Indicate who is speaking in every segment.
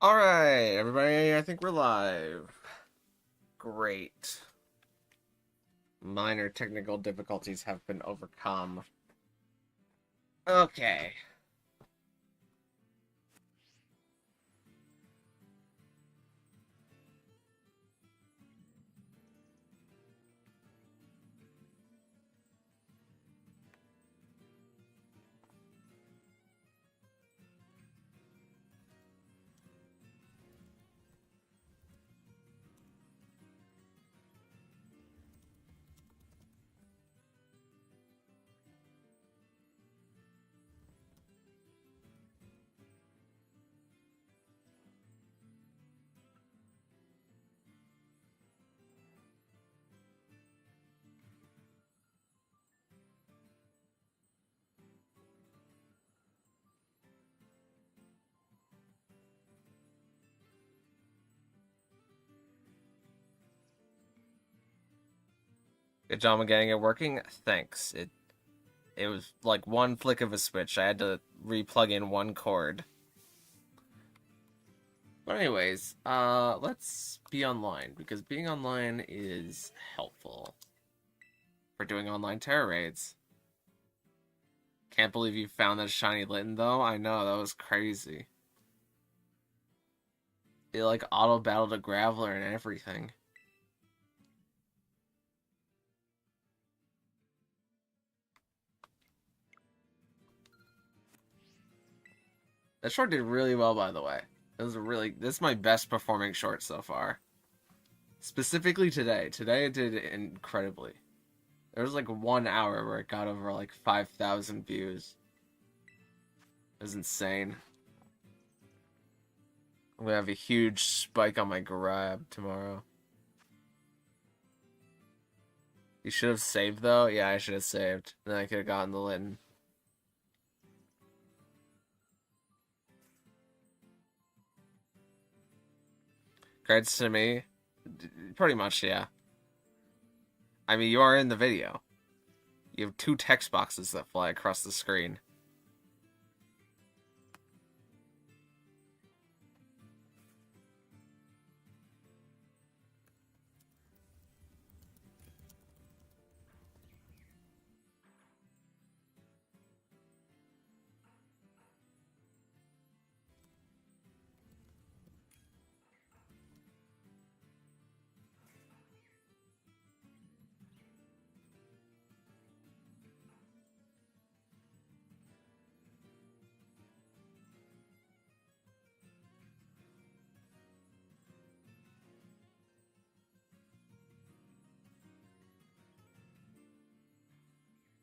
Speaker 1: Alright, everybody, I think we're live. Great. Minor technical difficulties have been overcome. Okay. Good job on getting it working. Thanks. It was like one flick of a switch. I had to re-plug in one cord. But anyways, let's be online, because being online is helpful for doing online Tera raids. Can't believe you found that shiny Litten, though. I know, that was crazy. It, like, auto-battled a Graveler and everything. That short did really well, by the way. This is my best performing short so far. Specifically today. Today it did incredibly. There was like 1 hour where it got over like 5,000 views. It was insane. I'm gonna have a huge spike on my grab tomorrow. You should have saved though? Yeah, I should have saved. Then I could have gotten the Litten. Credits to me? Pretty much, yeah. I mean, you are in the video. You have 2 text boxes that fly across the screen.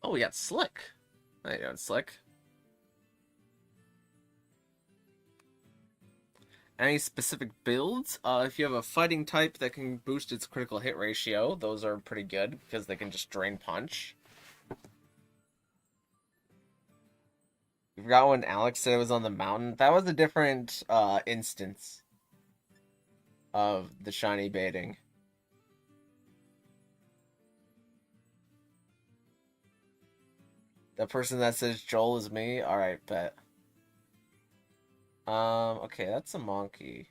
Speaker 1: Oh, we got Slick. There you go, Slick. Any specific builds? If you have a fighting type that can boost its critical hit ratio, those are pretty good because they can just drain punch. You forgot when Alex said it was on the mountain? That was a different instance of the shiny baiting. The person that says Joel is me? Alright, bet. Okay, that's a monkey.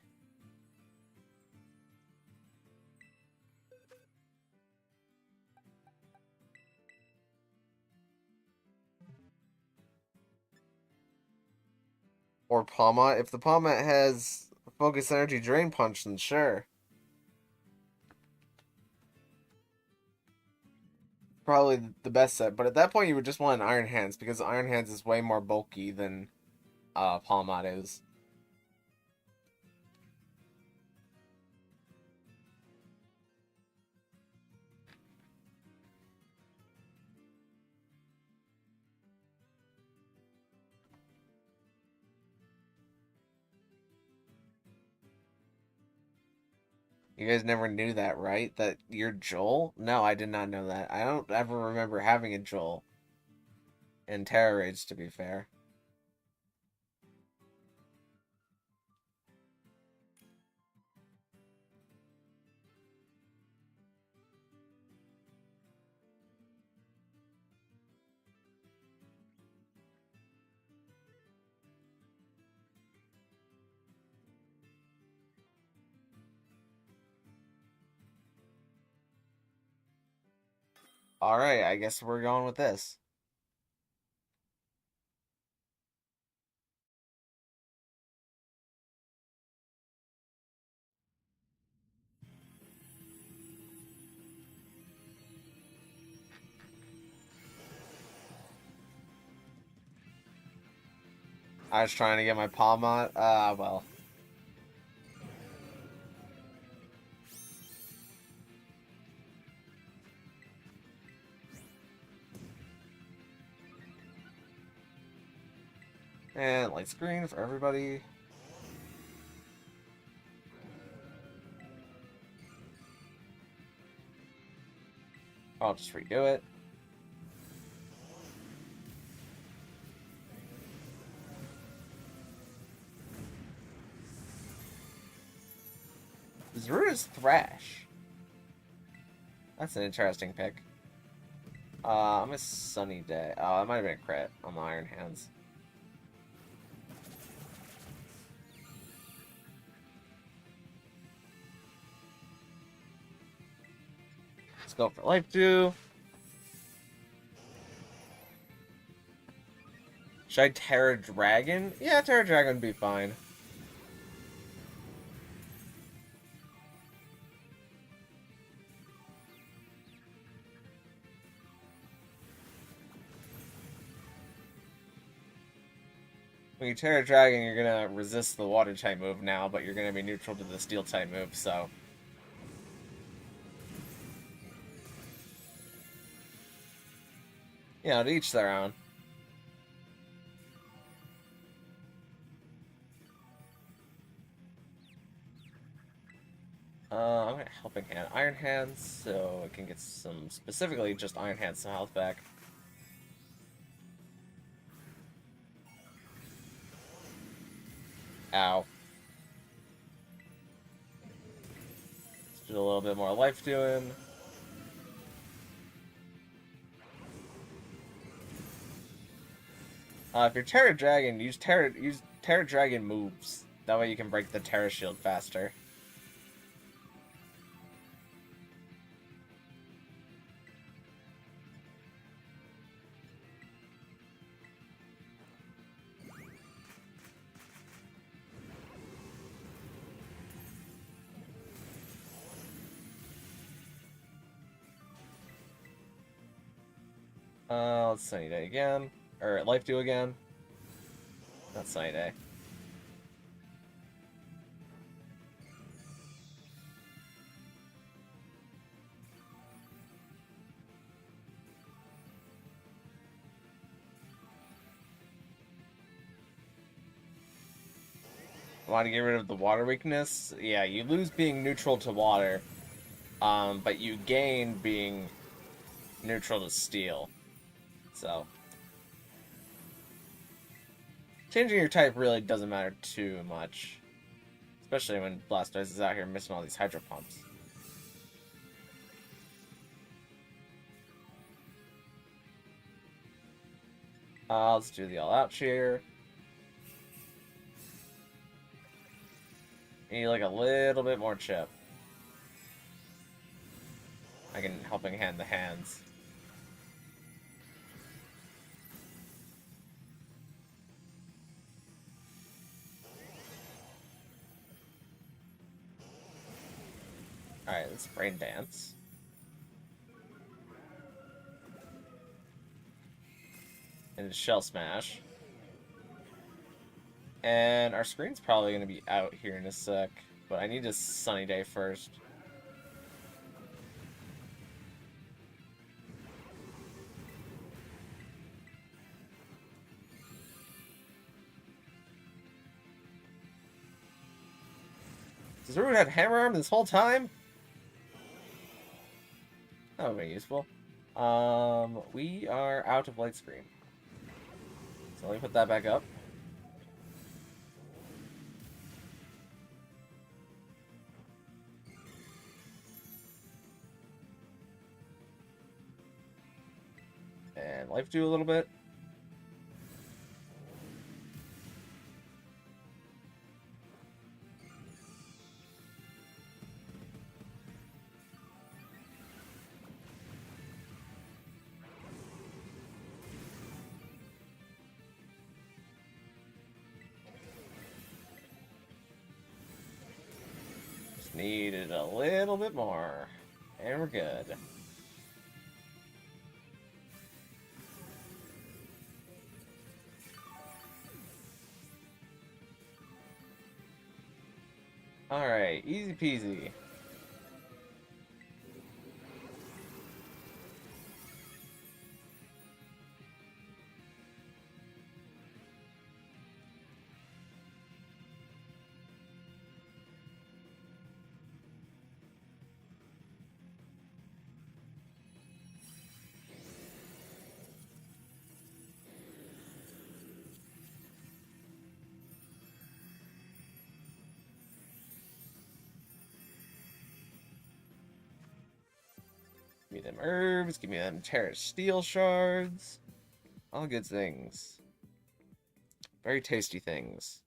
Speaker 1: Or Palma. If the Palma has Focus Energy Drain Punch, then sure. Probably the best set, but at that point you would just want an Iron Hands, because Iron Hands is way more bulky than Palmat is. You guys never knew that, right? That you're Joel? No, I did not know that. I don't ever remember having a Joel in Terror Raids, to be fair. Alright, I guess we're going with this. I was trying to get my palm on. Well. And light screen for everybody. I'll just redo it. Zuru is Thrash. That's an interesting pick. I'm a Sunny Day. Oh, that might have been a crit on the Iron Hands. Let's go for Life Dew. Should I Tera Dragon? Yeah, Tera Dragon would be fine. When you Tera Dragon, you're gonna resist the Water type move now, but you're gonna be neutral to the Steel type move, so. Yeah, to each their own. I'm gonna Helping Hand Iron Hands, so I can get some, specifically just Iron Hands, some health back. Ow. Let's do a little bit more life doing. If you're Tera Dragon, use Tera Dragon moves. That way you can break the Tera Shield faster. Let's Sunny Day again. Or Life Dew again. Not Sunny Day. Want to get rid of the water weakness? Yeah, you lose being neutral to water. But you gain being neutral to steel. So. Changing your type really doesn't matter too much. Especially when Blastoise is out here missing all these Hydro Pumps. Let's do the all-out cheer. Need like a little bit more chip. I can Helping Hand the hands. Alright, let's Brain Dance. And Shell Smash. And our screen's probably going to be out here in a sec. But I need a Sunny Day first. Does Rude had Hammer Arm this whole time? That would be useful. We are out of light screen. So let me put that back up. And Life Dew a little bit. needed a little bit more. And we're good. Alright, easy peasy. Give me them herbs, give me them Tera steel shards. All good things. Very tasty things.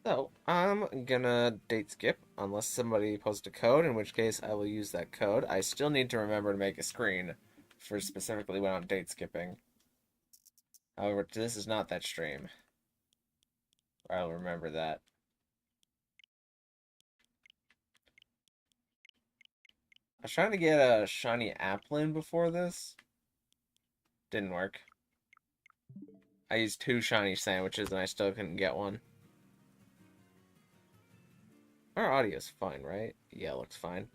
Speaker 1: So, I'm gonna date skip unless somebody posts a code, in which case I will use that code. I still need to remember to make a screen for specifically when I'm date skipping. However, this is not that stream. I'll remember that. I was trying to get a shiny Applin before this. Didn't work. I used 2 shiny sandwiches and I still couldn't get one. Our audio's fine, right? Yeah, it looks fine.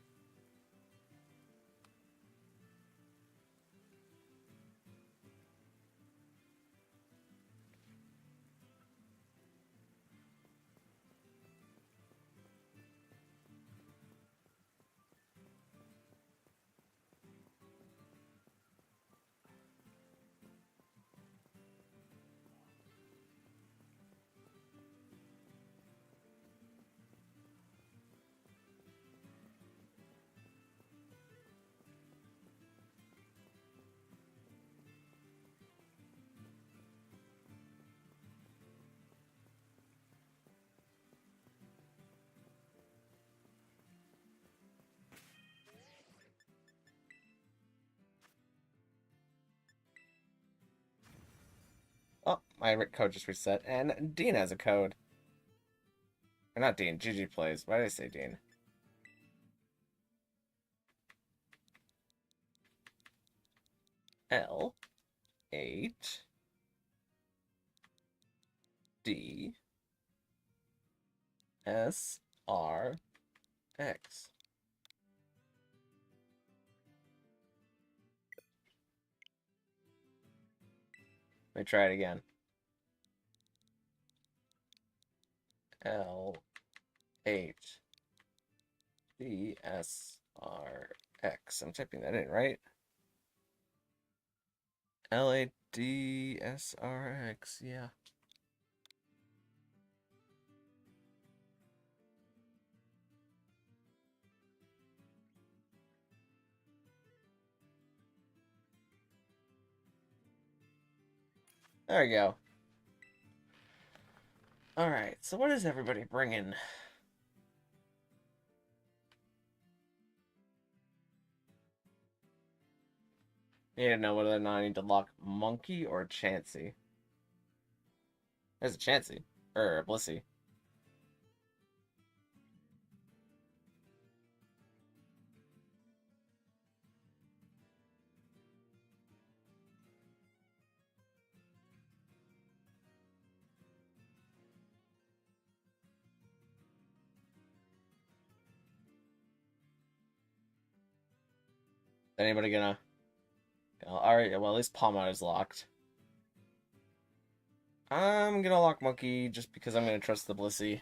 Speaker 1: Oh, my code just reset, and Dean has a code. Or not Dean, GG plays. Why did I say Dean? L8 D S R X. Let me try it again. L8 D S R X. I'm typing that in, right? LADSRX, yeah. There we go. Alright, so what is everybody bringing? Need to know whether or not I need to lock Monkey or Chansey. There's a Chansey. Or a Blissey. Anybody gonna... Alright, well at least Palma is locked. I'm gonna lock Monkey just because I'm gonna trust the Blissey.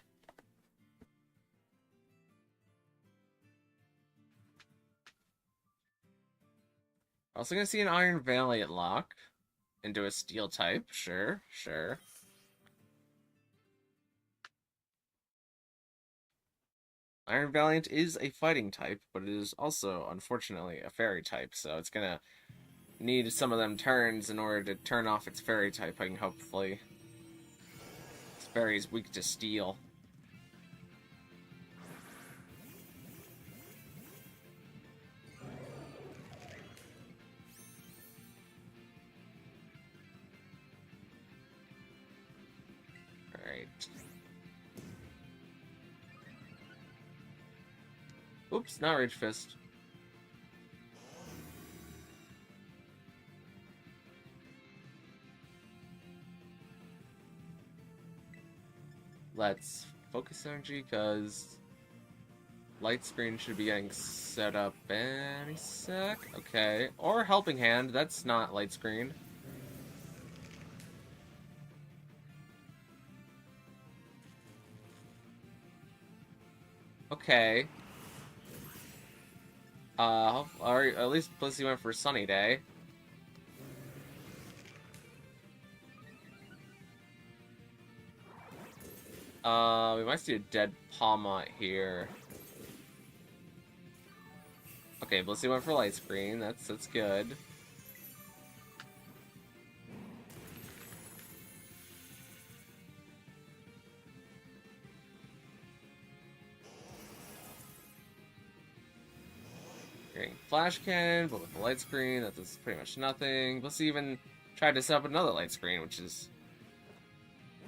Speaker 1: Also gonna see an Iron Valiant lock into a Steel type. Sure, sure. Iron Valiant is a fighting type, but it is also, unfortunately, a fairy type, so it's gonna need some of them turns in order to turn off its fairy typing, hopefully. Fairy's weak to steel. Alright. Oops, not Rage Fist. Let's focus energy, because light screen should be getting set up any sec. Okay. Or helping hand, that's not light screen. Okay. Or at least Blissey went for Sunny Day. We might see a dead Palmont here. Okay, Blissey went for light screen. That's good. Getting Flash Cannon, but with the light screen, that does pretty much nothing. Blissey even tried to set up another light screen, which is...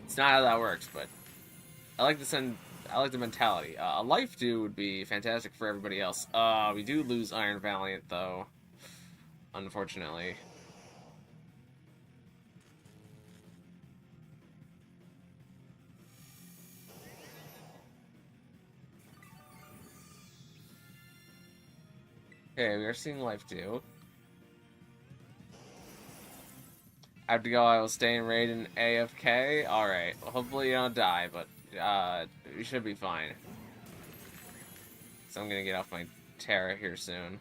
Speaker 1: It's not how that works, but... I like the mentality. A Life Dew would be fantastic for everybody else. We do lose Iron Valiant, though. Unfortunately. Okay, we are seeing Life Dew. I have to go, I will stay in raid and AFK. Alright, well, hopefully you don't die, but we should be fine. So I'm gonna get off my Tera here soon.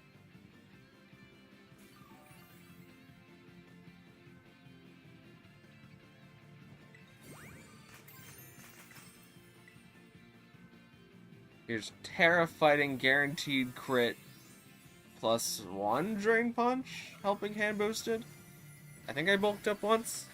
Speaker 1: Here's Tera fighting guaranteed crit +1 Drain Punch, helping hand boosted. I think I bulked up once.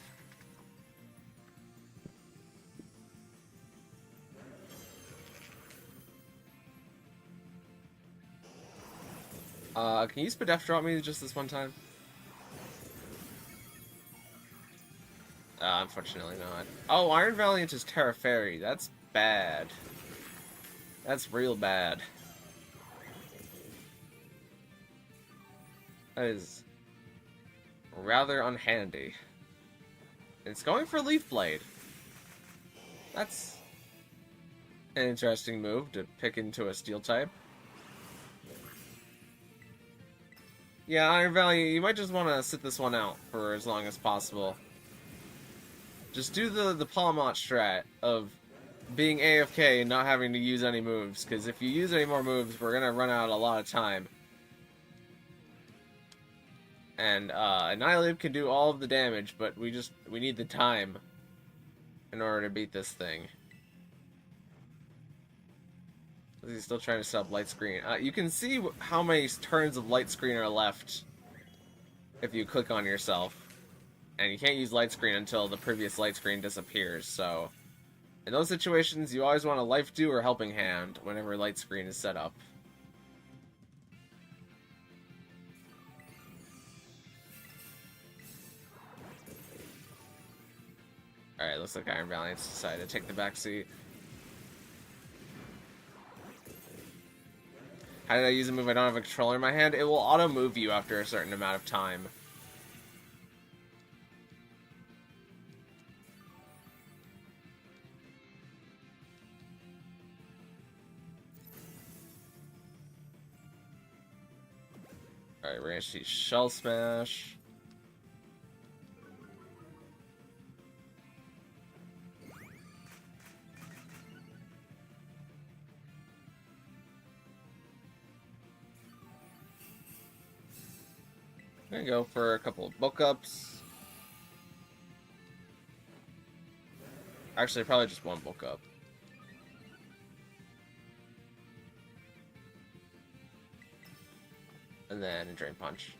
Speaker 1: Can you Spadef drop me just this one time? Unfortunately not. Oh, Iron Valiant is Tera Fairy. That's bad. That's real bad. That is rather unhandy. It's going for Leaf Blade. That's an interesting move to pick into a Steel type. Yeah, Iron Valiant, you might just want to sit this one out for as long as possible. Just do the Palmont strat of being AFK and not having to use any moves, because if you use any more moves, we're gonna run out a lot of time. And Annihilate can do all of the damage, but we need the time in order to beat this thing. He's still trying to set up light screen. You can see how many turns of light screen are left if you click on yourself. And you can't use light screen until the previous light screen disappears, so... In those situations, you always want a Life Dew or Helping Hand whenever light screen is set up. Alright, looks like Iron Valiant's decided to take the back seat. How did I use a move I don't have a controller in my hand? It will auto-move you after a certain amount of time. Alright, we're gonna see Shell Smash. I'm gonna go for a couple of book ups. Actually, probably just one book up. And then a Drain Punch.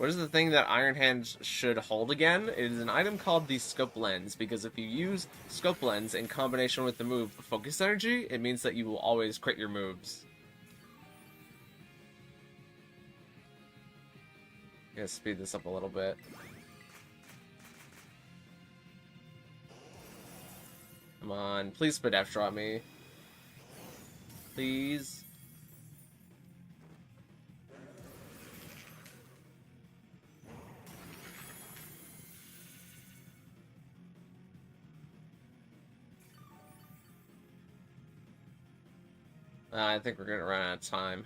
Speaker 1: What is the thing that Iron Hand should hold again? It is an item called the Scope Lens, because if you use Scope Lens in combination with the move Focus Energy, it means that you will always crit your moves. I'm gonna speed this up a little bit. Come on, please spit F drop me. Please. I think we're gonna run out of time.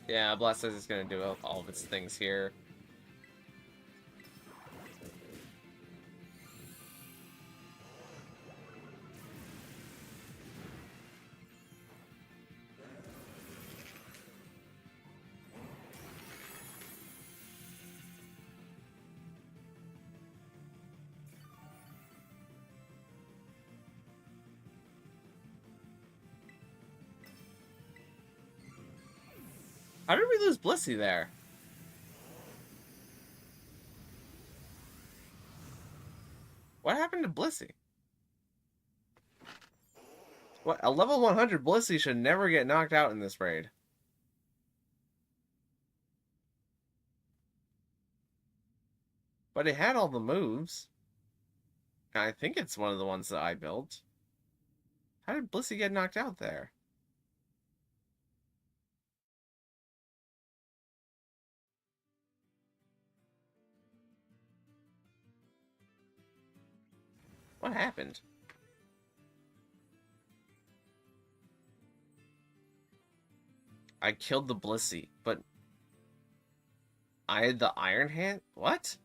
Speaker 1: Yeah, Blastoise is gonna do all of its things here. How did we lose Blissey there? What happened to Blissey? What? A level 100 Blissey should never get knocked out in this raid. But it had all the moves. I think it's one of the ones that I built. How did Blissey get knocked out there? What happened? I killed the Blissey, but I had the Iron Hand? What?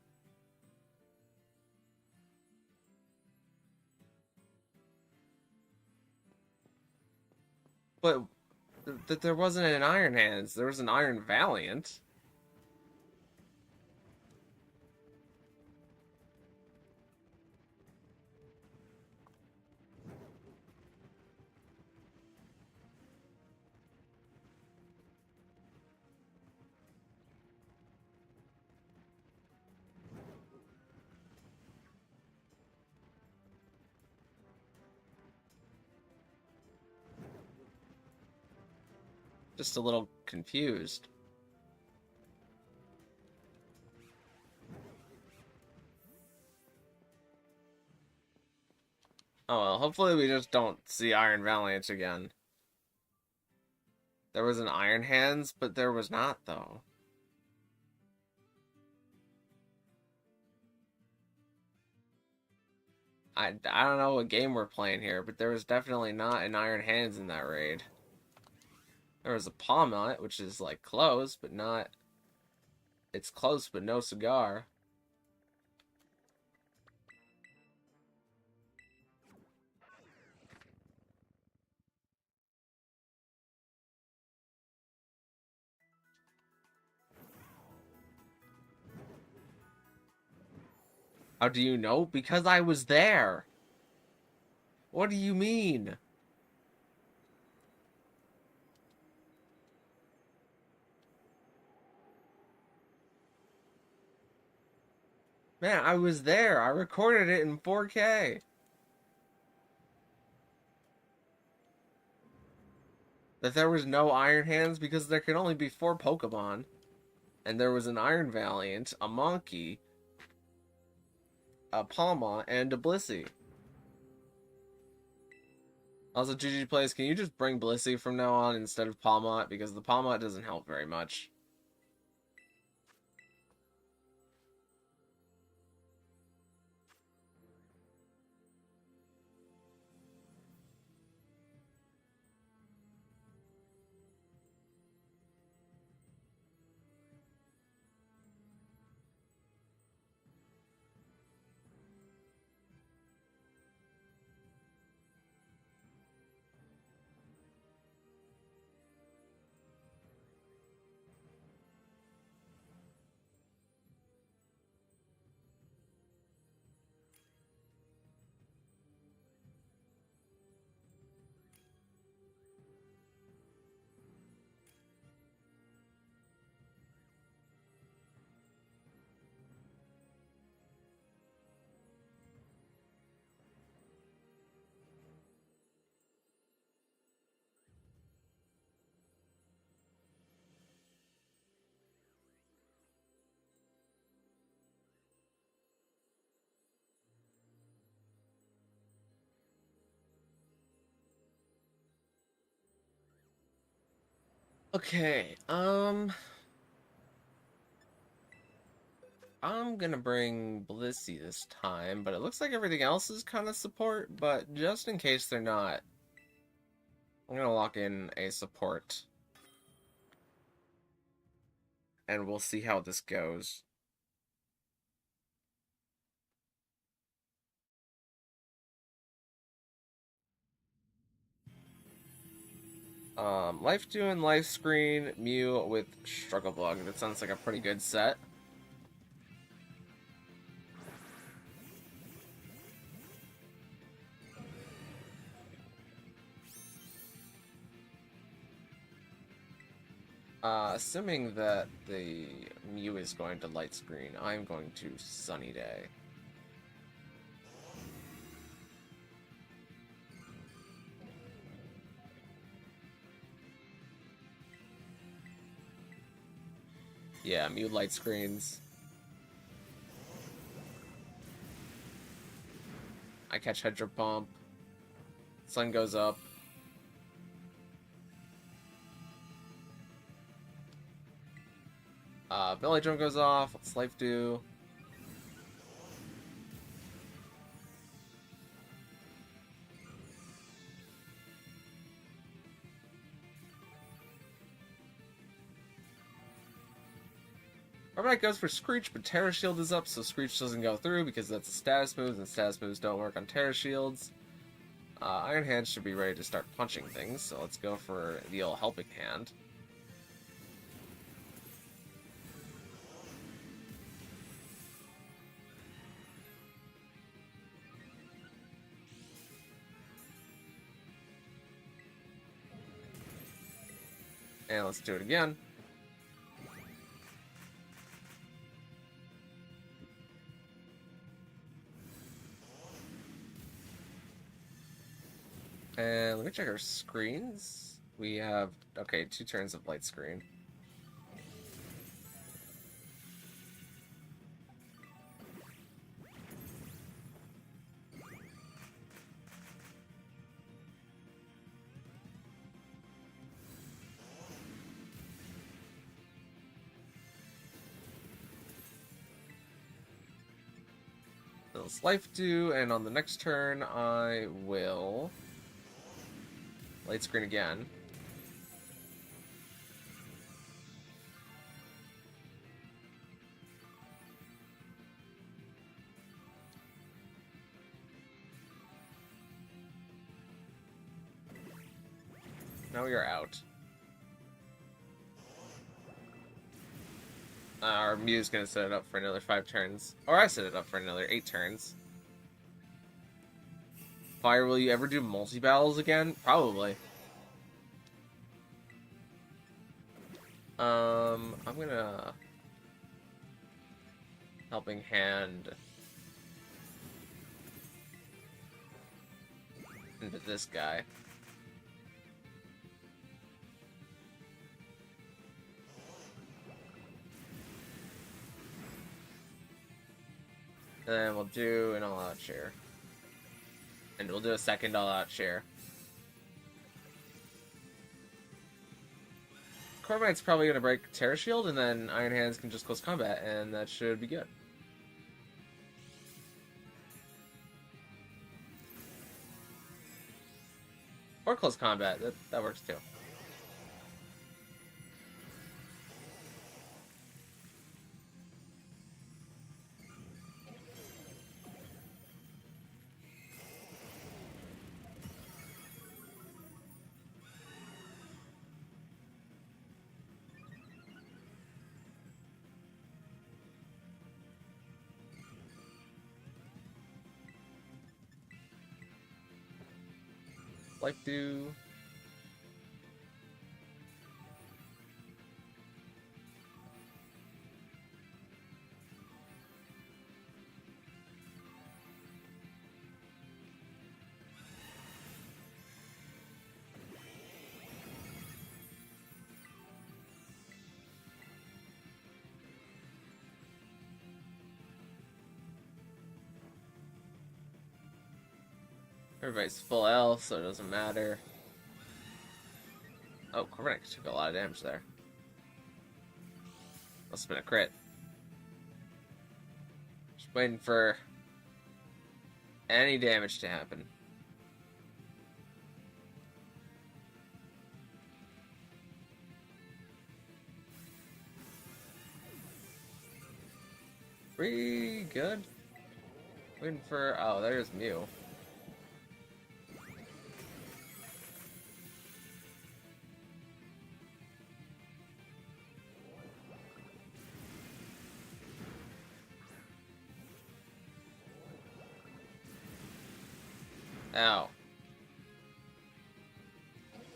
Speaker 1: But there wasn't an Iron Hands. There was an Iron Valiant. Just a little confused. Oh well, hopefully we just don't see Iron Valiant again. There was an Iron Hands, but there was not, though. I don't know what game we're playing here, but there was definitely not an Iron Hands in that raid. There was a Palmot, which is, like, close, but not... It's close, but no cigar. How do you know? Because I was there! What do you mean? Man, I was there. I recorded it in 4K. That there was no Iron Hands because there could only be 4 Pokemon. And there was an Iron Valiant, a Monkey, a Palma, and a Blissey. Also, GG Plays, can you just bring Blissey from now on instead of Palmot? Because the Palmot doesn't help very much. Okay, I'm gonna bring Blissey this time, but it looks like everything else is kind of support, but just in case they're not, I'm gonna lock in a support, and we'll see how this goes. Life 2 and Life Screen, Mew with Struggle Bug. That sounds like a pretty good set. Assuming that the Mew is going to Light Screen, I'm going to Sunny Day. Yeah, Mew Light Screens. I catch Hedger Pump. Sun goes up. Belly Drum goes off. What's Life do? Carbonite goes for Screech, but Tera Shield is up, so Screech doesn't go through because that's a status move, and status moves don't work on Tera Shields. Iron Hand should be ready to start punching things, so let's go for the old Helping Hand. And let's do it again. And let me check our screens. We have, okay, 2 turns of Light Screen. Let's Life do, and on the next turn, I will Light Screen again. Now we are out. Our Mew's gonna set it up for another 5 turns. Or I set it up for another 8 turns. Fire, will you ever do multi-battles again? Probably. I'm gonna Helping Hand into this guy. And then we'll do an all-out share. And we'll do a second all-out share. Corviknight's probably going to break Tera Shield, and then Iron Hands can just close combat, and that should be good. Or close combat, that works too. Life do. Everybody's full L, so it doesn't matter. Oh, Corvinik took a lot of damage there. Must have been a crit. Just waiting for any damage to happen. Pretty good. Waiting for... Oh, there's Mew. Ow.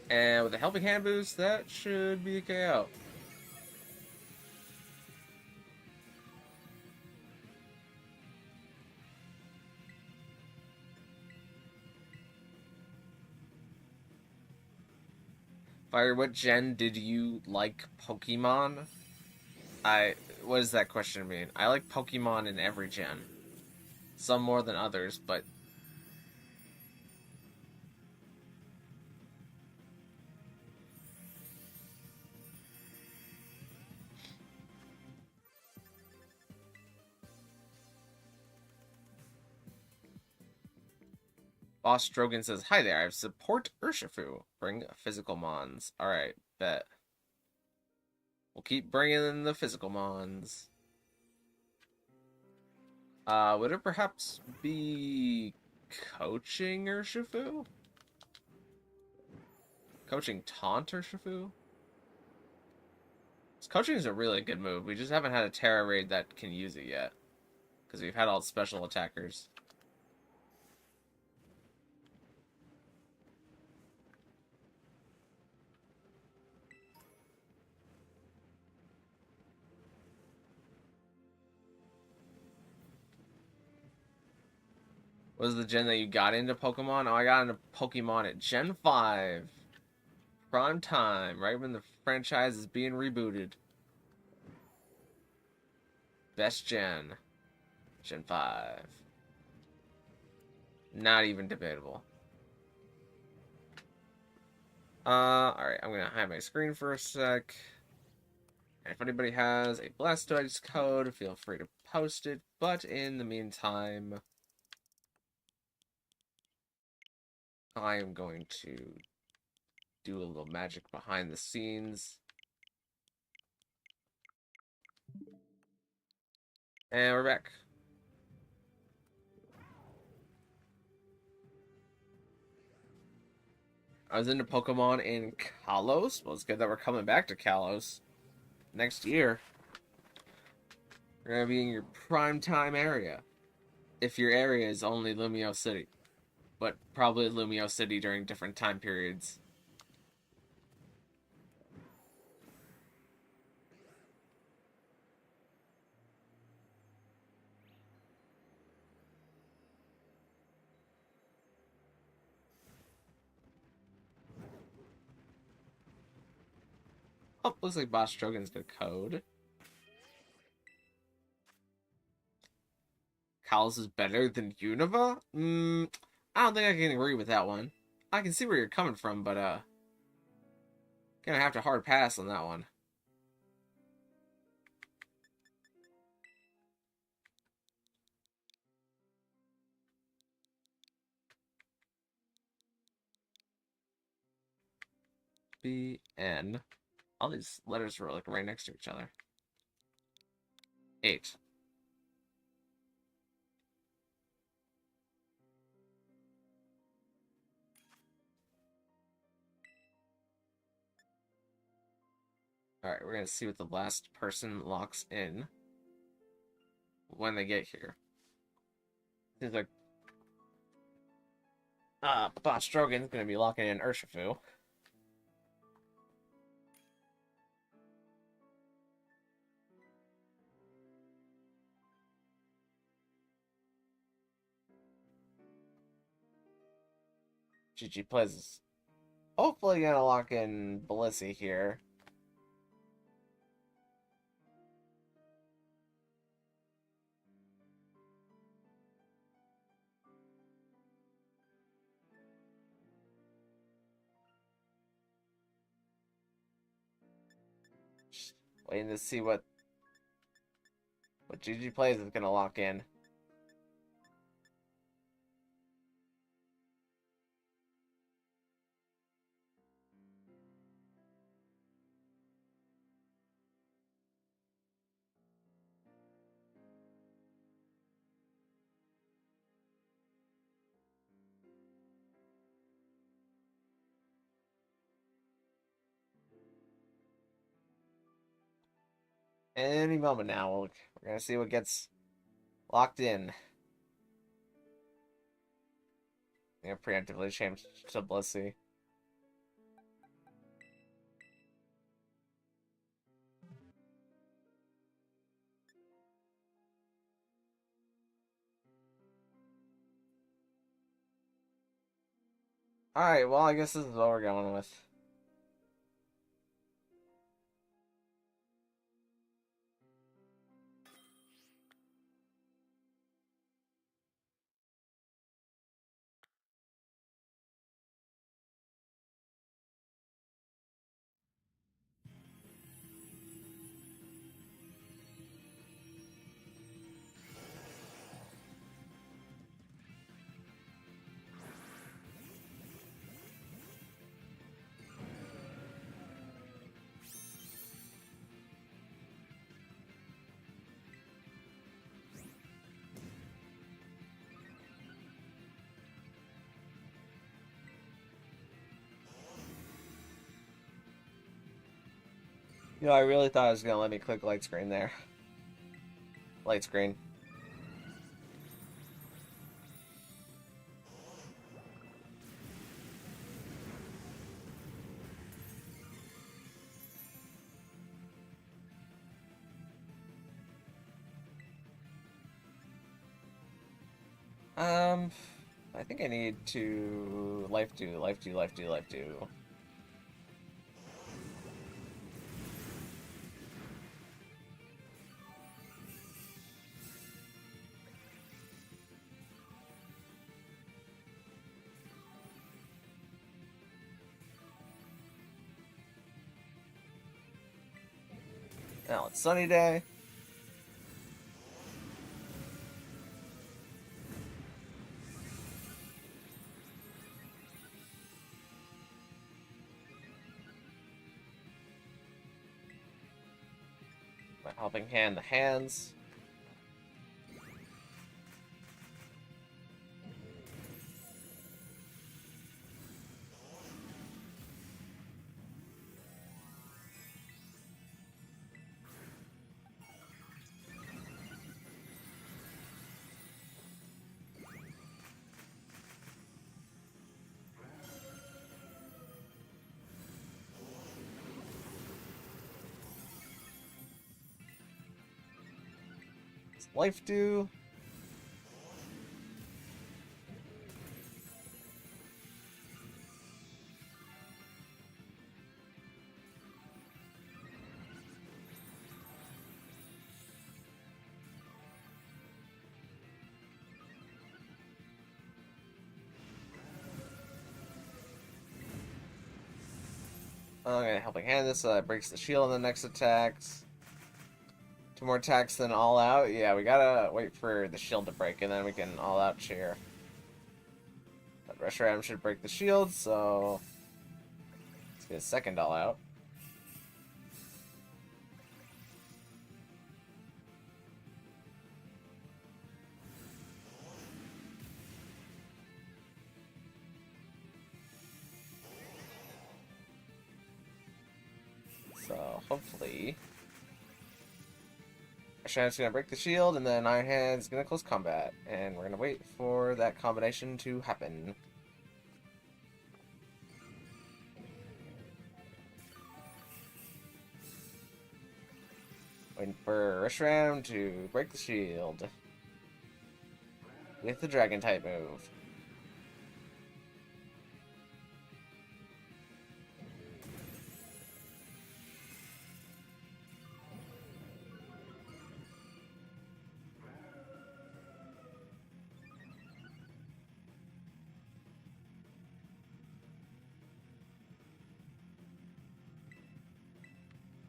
Speaker 1: And with a helping hand boost, that should be a KO. Fire, what gen did you like Pokemon? What does that question mean? I like Pokemon in every gen. Some more than others, but... Boss Drogon says, hi there, I have support Urshifu. Bring physical mons. Alright, bet. We'll keep bringing in the physical mons. Would it perhaps be coaching Urshifu? Coaching Taunt Urshifu? Coaching is a really good move. We just haven't had a Tera raid that can use it yet. Because we've had all special attackers. What was the gen that you got into Pokemon? Oh, I got into Pokemon at Gen 5. Prime time, right when the franchise is being rebooted. Best gen. Gen 5. Not even debatable. Alright, I'm gonna hide my screen for a sec. And if anybody has a Blastoise code, feel free to post it. But in the meantime, I am going to do a little magic behind the scenes. And we're back. I was into Pokemon in Kalos. Well, it's good that we're coming back to Kalos next year. You're going to be in your prime time area. If your area is only Lumio City. But probably Lumio City during different time periods. Oh, looks like Boss Drogon's got a code. Kalos is better than Unova? I don't think I can agree with that one. I can see where you're coming from, but, gonna have to hard pass on that one. BN. All these letters were like right next to each other. 8. Alright, we're gonna see what the last person locks in when they get here. Seems like Boss Drogon's gonna be locking in Urshifu. GG plays hopefully gonna lock in Blissey here. Waiting to see what GG plays is gonna lock in. Any moment now, we're gonna see what gets locked in. Preemptively change to Blissey. Alright, well, I guess this is what we're going with. You know, I really thought it was gonna let me click light screen there. Light screen. I think I need to life do. Now it's sunny day. My helping hand, the hands. Life do. Okay, helping hand this breaks the shield on the next attacks. 2 more attacks, then all out. Yeah, we gotta wait for the shield to break, and then we can all out cheer. That Rush Ram should break the shield, so let's get a second all out. So hopefully Shan's gonna break the shield, and then Iron Hand's gonna close combat, and we're gonna wait for that combination to happen. Waiting for Reshiram to break the shield with the Dragon type move.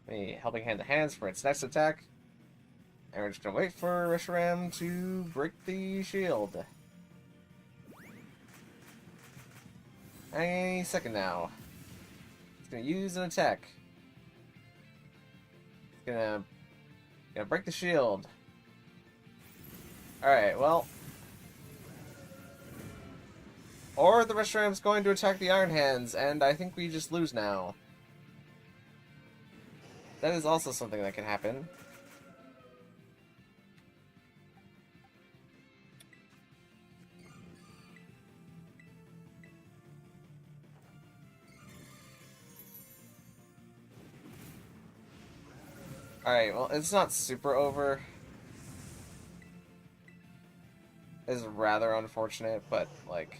Speaker 1: Me helping hand the hands for its next attack. And we're just gonna wait for Reshiram to break the shield. Any second now. It's gonna use an attack. It's gonna break the shield. Alright, well. Or the Reshiram's going to attack the Iron Hands, and I think we just lose now. That is also something that can happen. Alright, well, it's not super over. It's rather unfortunate, but, like...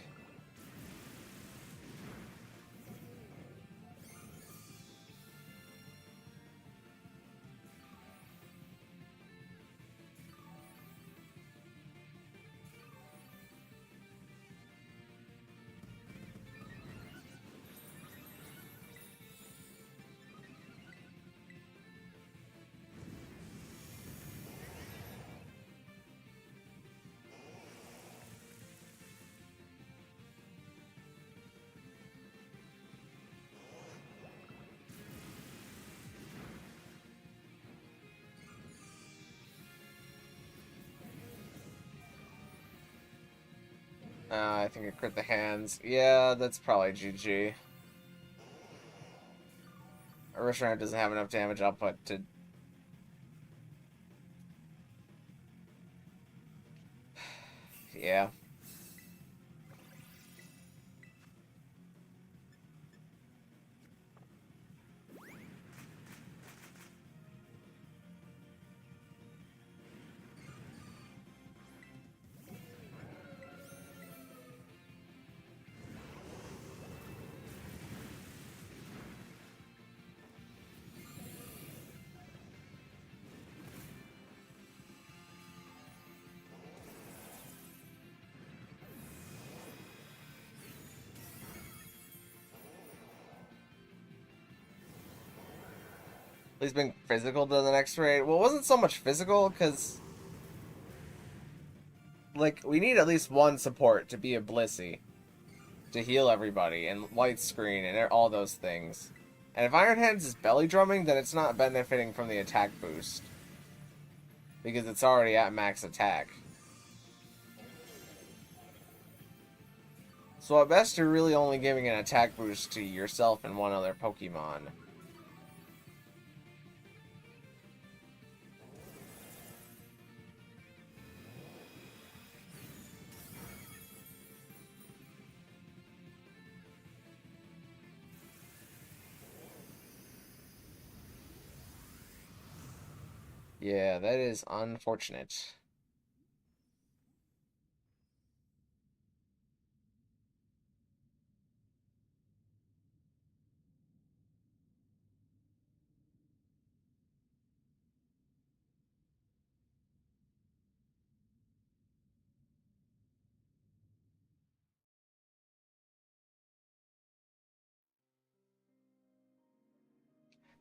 Speaker 1: I think it crit the hands. Yeah, that's probably GG. Reshiram doesn't have enough damage output to... Yeah. He's been physical to the next raid. Well, it wasn't so much physical, because... Like, we need at least one support to be a Blissey. To heal everybody, and light screen, and all those things. And if Iron Hands is belly drumming, then it's not benefiting from the attack boost. Because it's already at max attack. So at best, you're really only giving an attack boost to yourself and one other Pokemon. Yeah, that is unfortunate.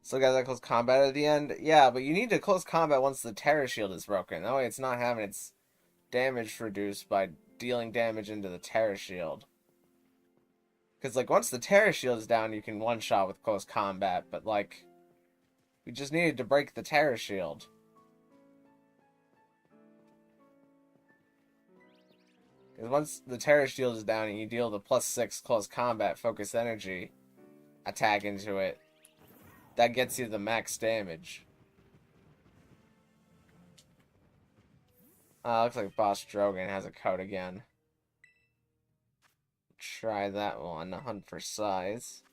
Speaker 1: So guys, that close combat at the end? Yeah, but you need to close combat once the Tera shield is broken. That way it's not having its damage reduced by dealing damage into the Tera shield. Because, like, once the Tera shield is down, you can one-shot with close combat, but, like, we just needed to break the Tera shield. Because once the Tera shield is down and you deal the +6 close combat focus energy attack into it, that gets you the max damage. Looks like Boss Drogon has a code again. Try that one, hunt for size.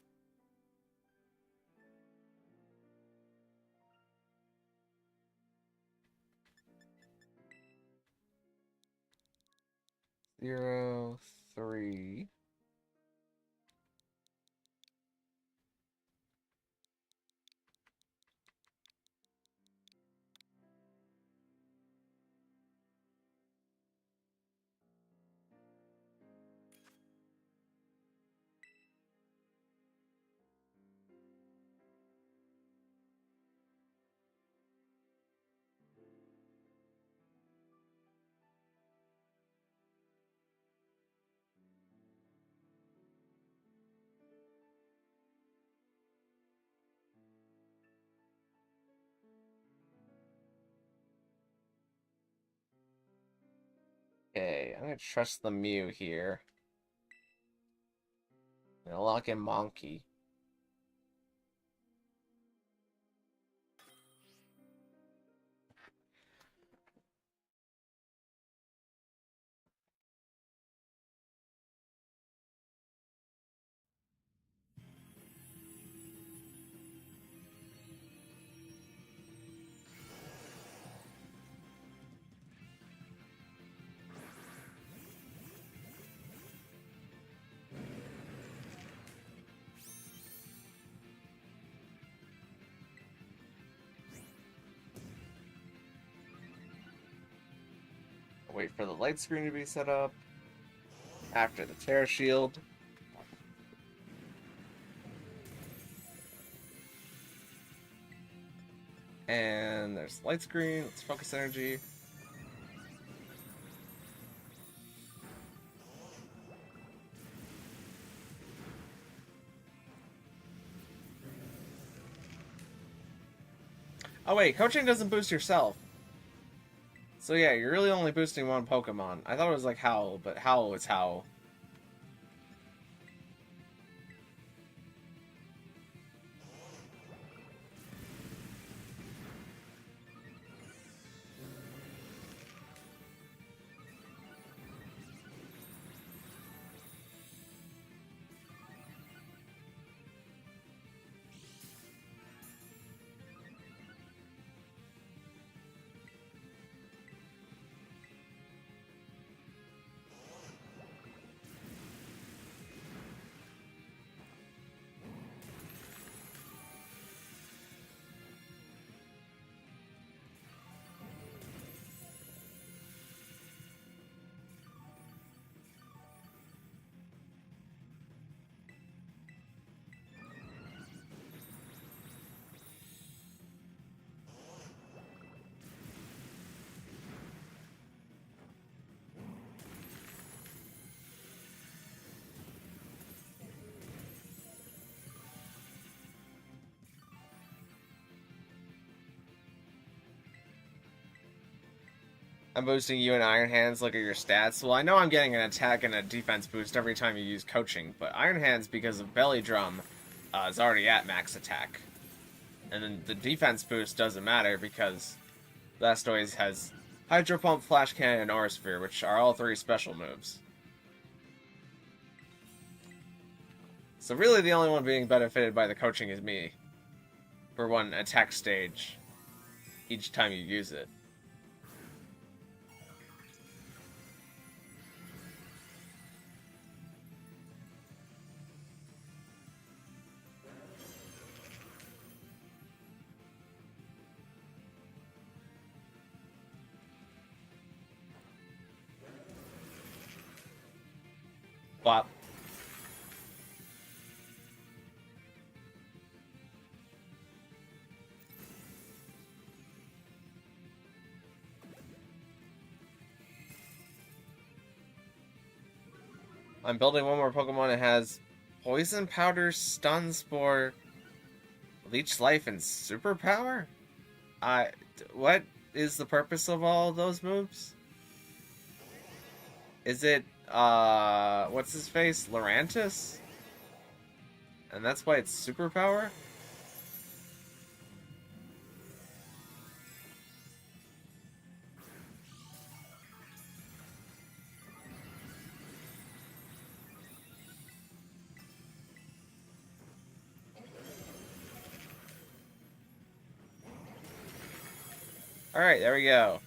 Speaker 1: Zero, 3. Okay, I'm gonna trust the Mew here. I'm gonna lock in Monkey. Wait for the light screen to be set up. After the Tera Shield. And there's light screen. Let's focus energy. Oh wait, coaching doesn't boost yourself. So yeah, you're really only boosting one Pokemon. I thought it was like Howl, but Howl is Howl. I'm boosting you in Iron Hands. Look at your stats. Well, I know I'm getting an attack and a defense boost every time you use coaching, but Iron Hands, because of Belly Drum, is already at max attack. And then the defense boost doesn't matter because Blastoise has Hydro Pump, Flash Cannon, and Aura Sphere, which are all three special moves. So really the only one being benefited by the coaching is me. For one attack stage each time you use it. Flop. I'm building one more Pokemon that has Poison Powder, Stun Spore, Leech Life, and Superpower? What is the purpose of all of those moves? Is it, what's his face? Lurantis? And that's why it's Superpower? Alright, there we go.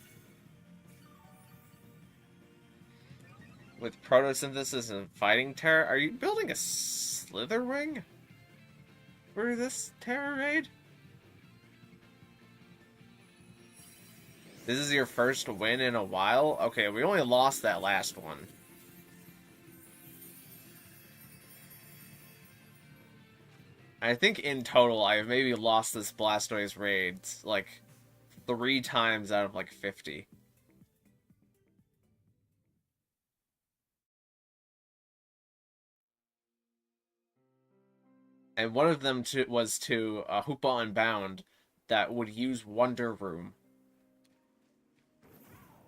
Speaker 1: With Protosynthesis and Fighting Tera, are you building a Slitherwing for this Tera raid? This is your first win in a while? Okay, we only lost that last one. I think in total I've maybe lost this Blastoise raid like 3 times out of like 50. And one of them was to Hoopa Unbound that would use Wonder Room.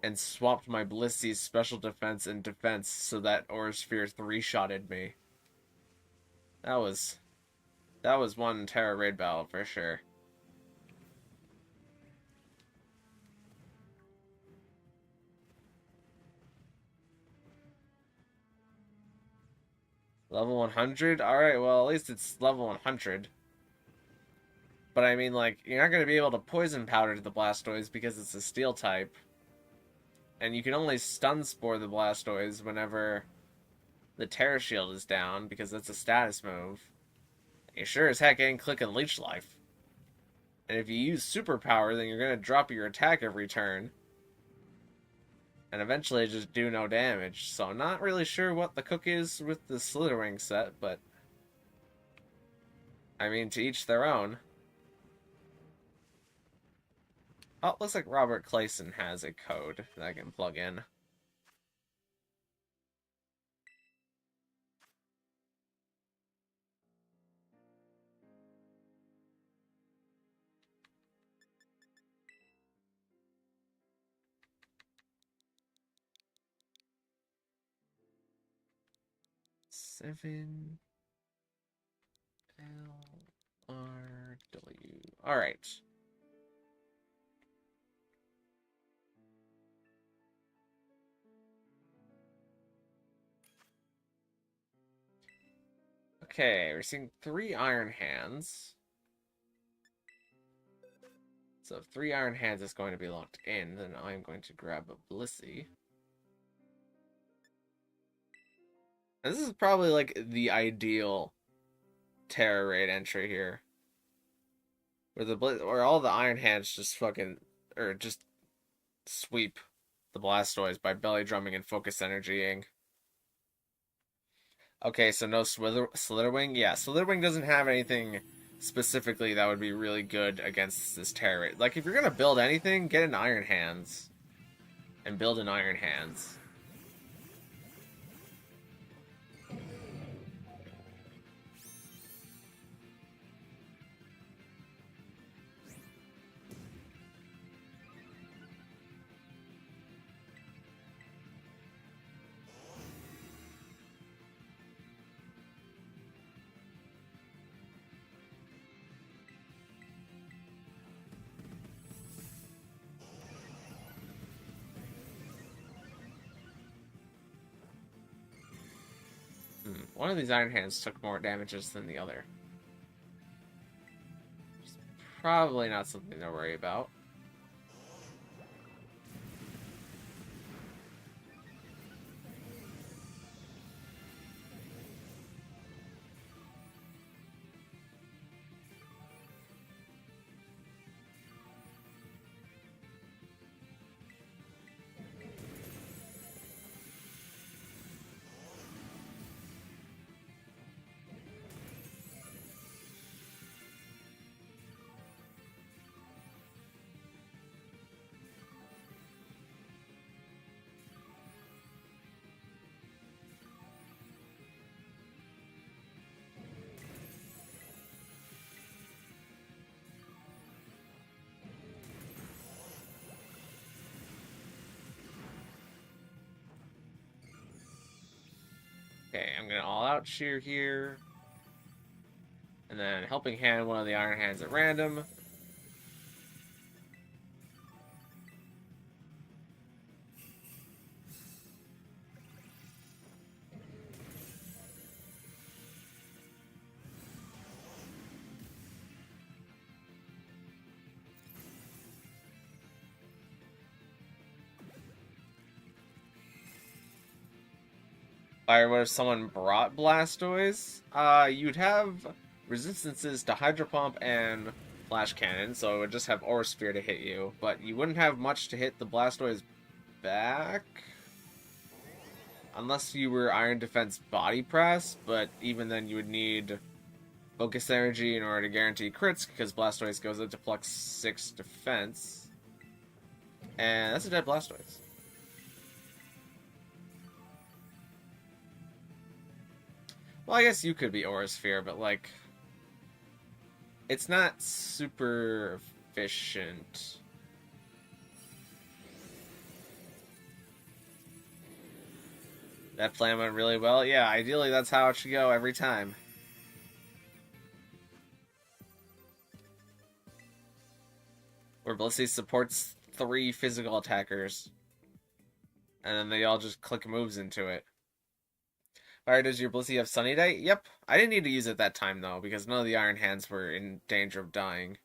Speaker 1: and swapped my Blissey's special defense and defense so that Aura Sphere 3-shotted me. That was one Tera raid battle for sure. Level 100? Alright, well, at least it's level 100. But I mean, like, you're not going to be able to poison powder the Blastoise because it's a steel type. And you can only stun spore the Blastoise whenever the Tera Shield is down because that's a status move. You sure as heck ain't clicking Leech Life. And if you use superpower, then you're going to drop your attack every turn. And eventually just do no damage. So I'm not really sure what the cook is with the Slitherwing set, but I mean, to each their own. Oh, looks like Robert Clayson has a code that I can plug in. Seven LRW. All right. Okay, we're seeing 3 Iron Hands. So if 3 Iron Hands is going to be locked in, then I'm going to grab a Blissey. And this is probably like the ideal Tera raid entry here. Where all the Iron Hands just fucking, or just sweep the Blastoise by belly drumming and focus energying. Okay, so no Slitherwing? Yeah, Slitherwing doesn't have anything specifically that would be really good against this Tera raid. Like, if you're gonna build anything, get an Iron Hands. And build an Iron Hands. One of these Iron Hands took more damages than the other. It's probably not something to worry about. Okay, I'm gonna all-out shear here. And then Helping Hand one of the Iron Hands at random. Or what if someone brought Blastoise? You'd have resistances to Hydro Pump and Flash Cannon, so it would just have Aura Sphere to hit you, but you wouldn't have much to hit the Blastoise back. Unless you were Iron Defense Body Press, but even then you would need Focus Energy in order to guarantee crits, because Blastoise goes up to Plus 6 defense. And that's a dead Blastoise. Well, I guess you could be Aura Sphere, but, like, it's not super efficient. That plan went really well. Yeah, ideally that's how it should go every time. Where Blissey supports 3 physical attackers. And then they all just click moves into it. Alright, does your Blissey have Sunny Day? Yep. I didn't need to use it that time, though, because none of the Iron Hands were in danger of dying.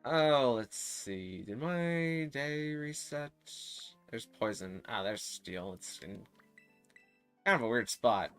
Speaker 1: Oh, let's see. Did my day reset? There's poison. Ah, there's steel. It's in kind of a weird spot.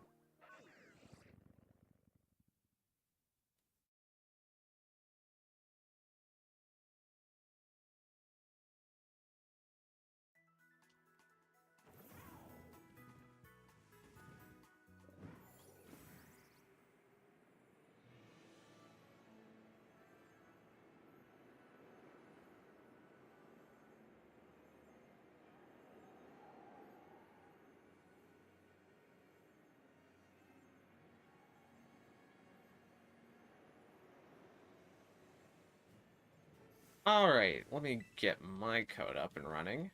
Speaker 1: Alright, let me get my code up and running.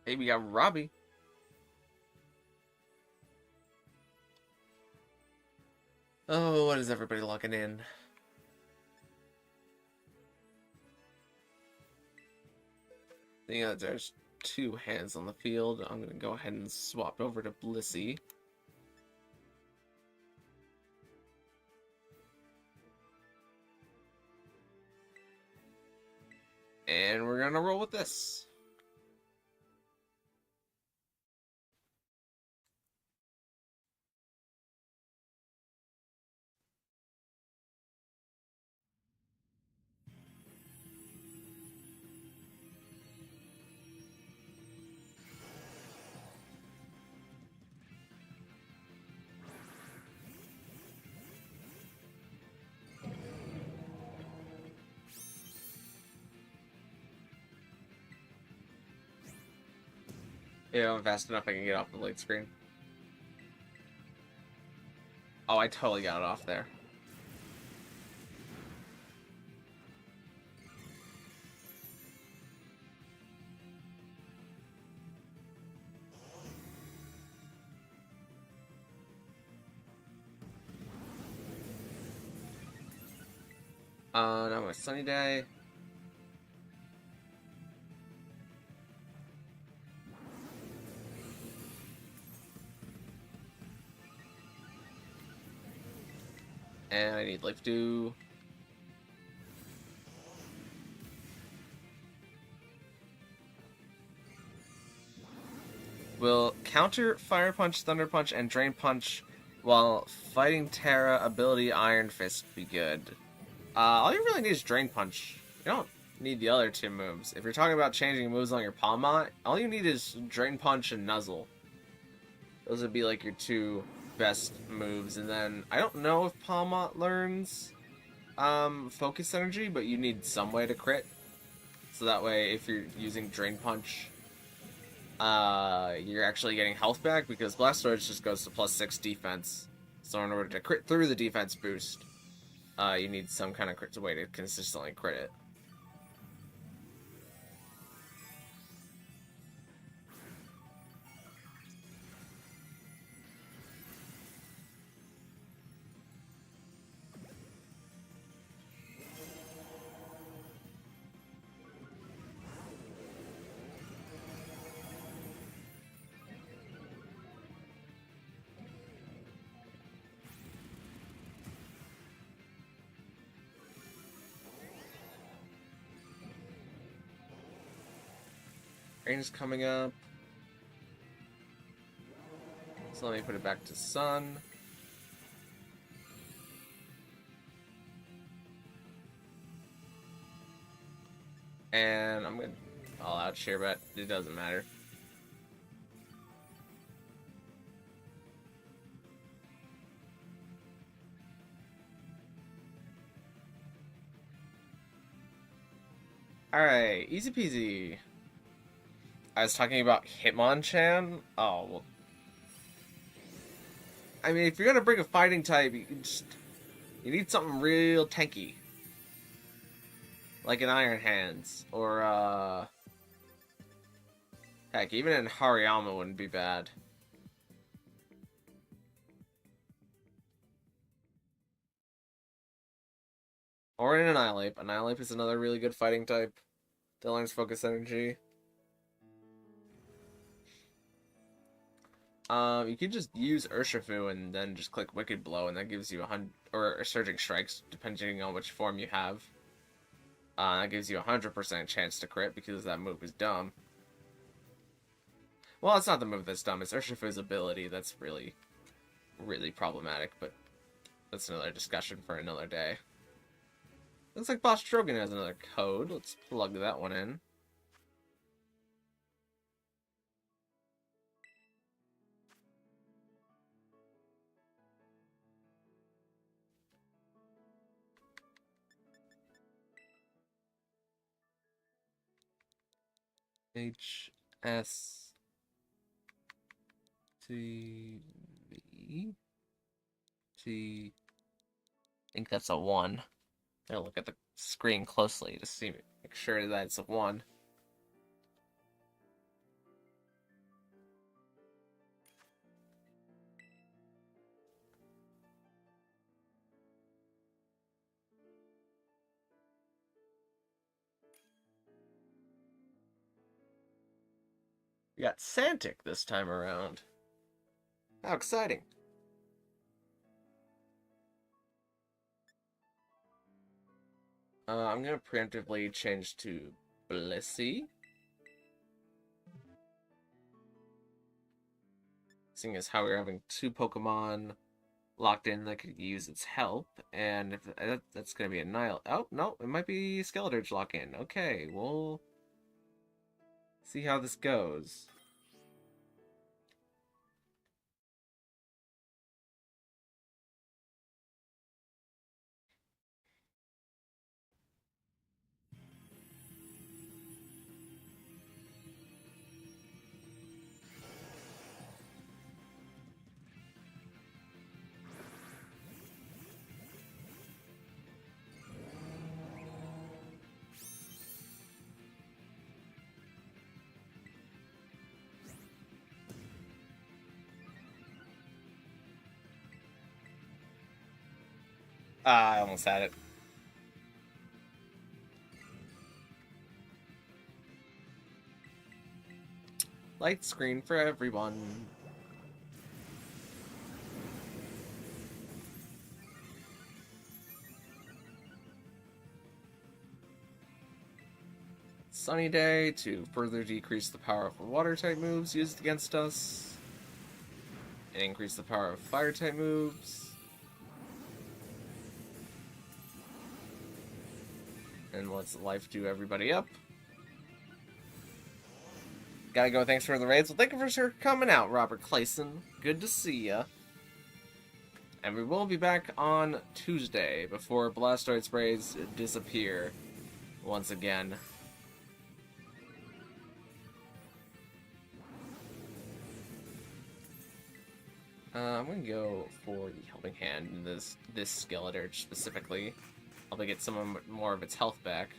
Speaker 1: Hey, we got Robbie. Oh, what is everybody logging in? Yeah, there's 2 hands on the field. I'm gonna go ahead and swap over to Blissey. And we're gonna roll with this. Yeah, I'm fast enough I can get off the late screen. Oh, I totally got it off there. Now my Sunny Day. And I need Life Dew. Will counter Fire Punch, Thunder Punch, and Drain Punch while fighting Tera ability Iron Fist be good? All you really need is Drain Punch. You don't need the other 2 moves. If you're talking about changing moves on your Palmot, all you need is Drain Punch and Nuzzle. Those would be like your 2 best moves. And then, I don't know if Palmot learns Focus Energy, but you need some way to crit. So that way, if you're using Drain Punch, you're actually getting health back, because Blastoise just goes to +6 defense. So in order to crit through the defense boost, you need some kind of way to consistently crit it. Rain's coming up. So let me put it back to sun. And I'm gonna all out share, but it doesn't matter. Alright, easy peasy. I was talking about Hitmonchan. Oh, well. I mean, if you're gonna bring a fighting type, you need something real tanky. Like an Iron Hands. Or, heck, even an Hariyama wouldn't be bad. Or an Annihilape. Annihilape is another really good fighting type that learns Focus Energy. You could just use Urshifu and then just click Wicked Blow, and that gives you 100 or Surging Strikes, depending on which form you have. That gives you 100% chance to crit because that move is dumb. Well, it's not the move that's dumb; it's Urshifu's ability that's really, really problematic. But that's another discussion for another day. Looks like Boss Drogon has another code. Let's plug that one in. HS T V T. I think that's a 1. I'll look at the screen closely to see, make sure that it's a 1. We got Santic this time around. How exciting. I'm going to preemptively change to Blissey. Seeing as how we're having 2 Pokemon locked in that could use its help, and if that's going to be a Nile. Oh, no, it might be Skeletor's lock in. Okay, we'll see how this goes. Ah, I almost had it. Light screen for everyone. Sunny Day to further decrease the power of water type moves used against us. And increase the power of fire type moves. And let's life do everybody up. Gotta go, thanks for the raids. Well, thank you for coming out, Robert Clayson. Good to see ya. And we will be back on Tuesday before Blastoise sprays disappear once again. I'm gonna go for the Helping Hand in this Skeletor specifically. I'll get more of its health back.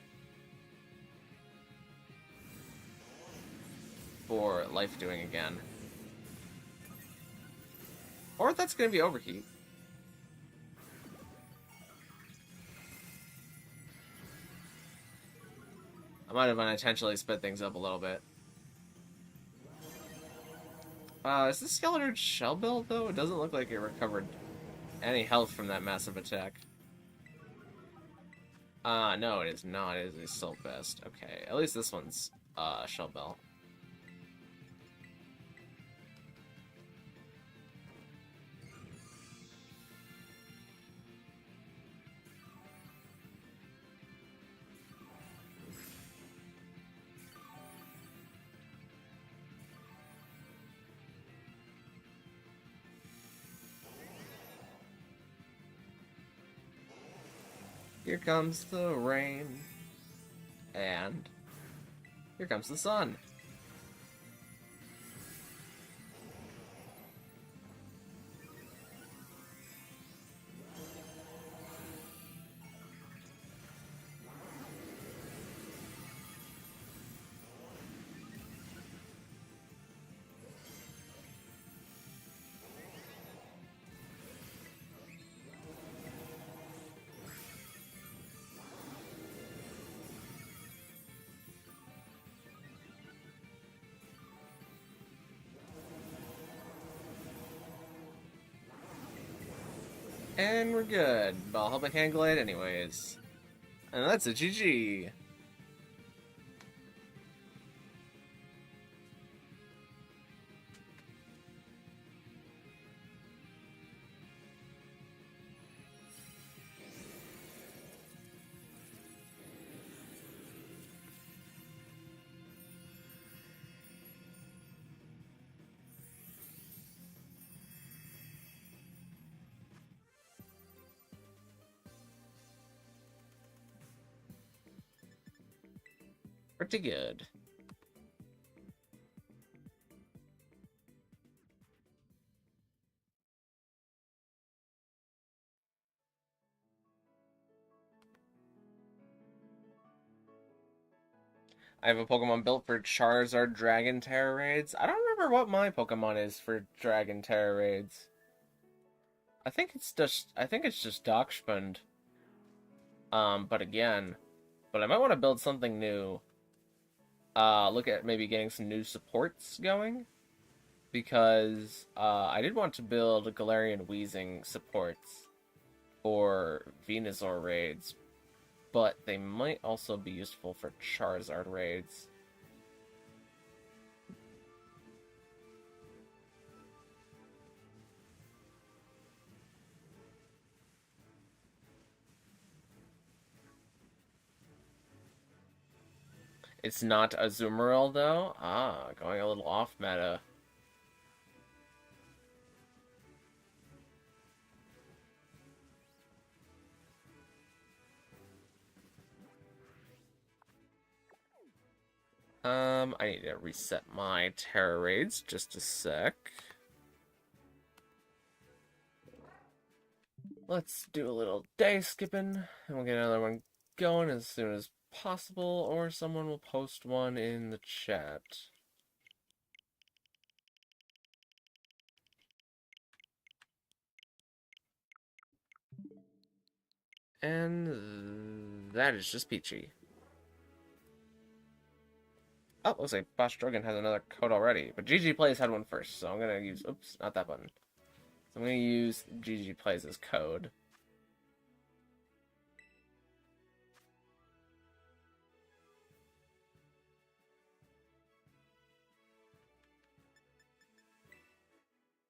Speaker 1: For life doing again. Or that's gonna be Overheat. I might have unintentionally sped things up a little bit. Is this Skeletor Shell Build, though? It doesn't look like it recovered any health from that massive attack. No, it is not. It is still best. Okay, at least this one's Shell Bell. Here comes the rain. And here comes the sun. And we're good. But I'll help my hand glide anyways. And that's a GG. Pretty good. I have a Pokemon built for Charizard Dragon Tera raids. I don't remember what my Pokemon is for Dragon Tera raids. I think it's just Dachshund. But I might want to build something new. Look at maybe getting some new supports going. Because I did want to build Galarian Weezing supports for Venusaur raids, but they might also be useful for Charizard raids. It's not Azumarill, though? Ah, going a little off meta. I need to reset my Terra raids just a sec. Let's do a little day skipping, and we'll get another one going as soon as possible, or someone will post one in the chat. And that is just peachy. Oh, looks like Bosch Drogon has another code already. But GG Plays had one first, so I'm going to use... Oops, not that button. So I'm going to use GG Plays as code.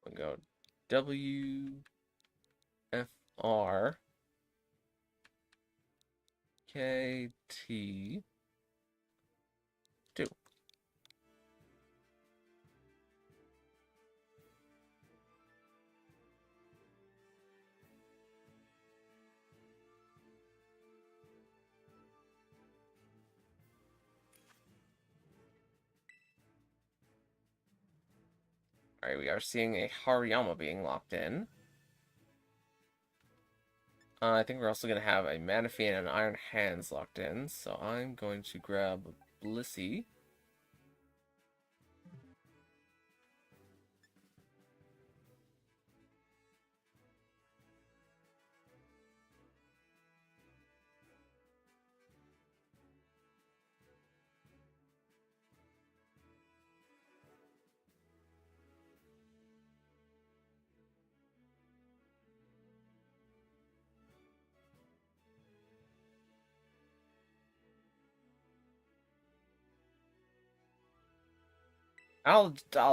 Speaker 1: We'll go WFR KT2. Alright, we are seeing a Hariyama being locked in. I think we're also going to have a Manaphy and an Iron Hands locked in, so I'm going to grab Blissey. I'll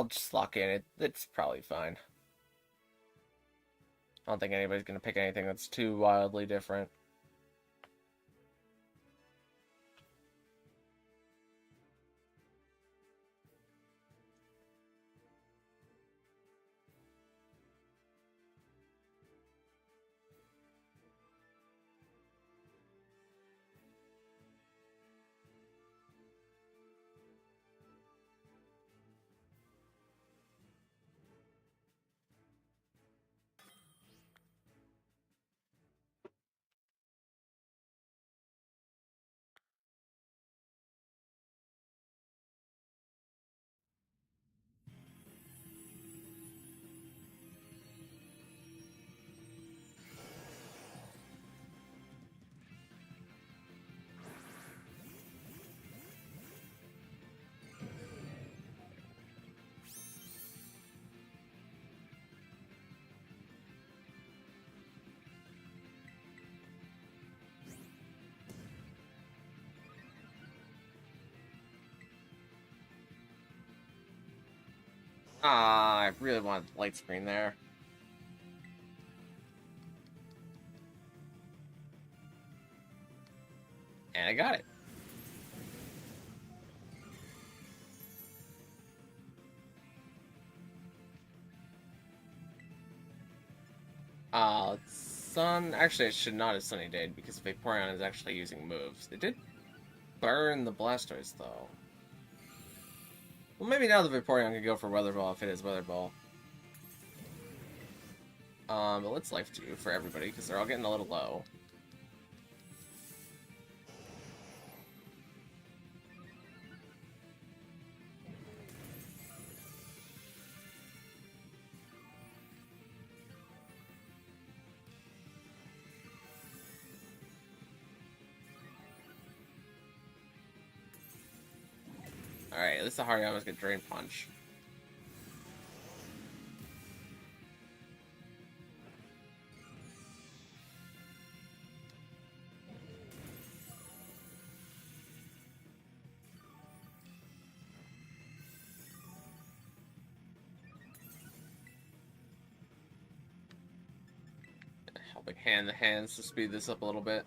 Speaker 1: just lock in. It's probably fine. I don't think anybody's going to pick anything that's too wildly different. Ah, I really wanted light screen there. And I got it. Sun. Actually, it should not have Sunny Day because Vaporeon is actually using moves. It did burn the Blastoise, though. Well, maybe now the Vaporeon can go for Weather Ball if it is Weather Ball. But let's Life Dew for everybody because they're all getting a little low. Alright, at least the Hariyama's get Drain Punch. Helping hand the hands to speed this up a little bit.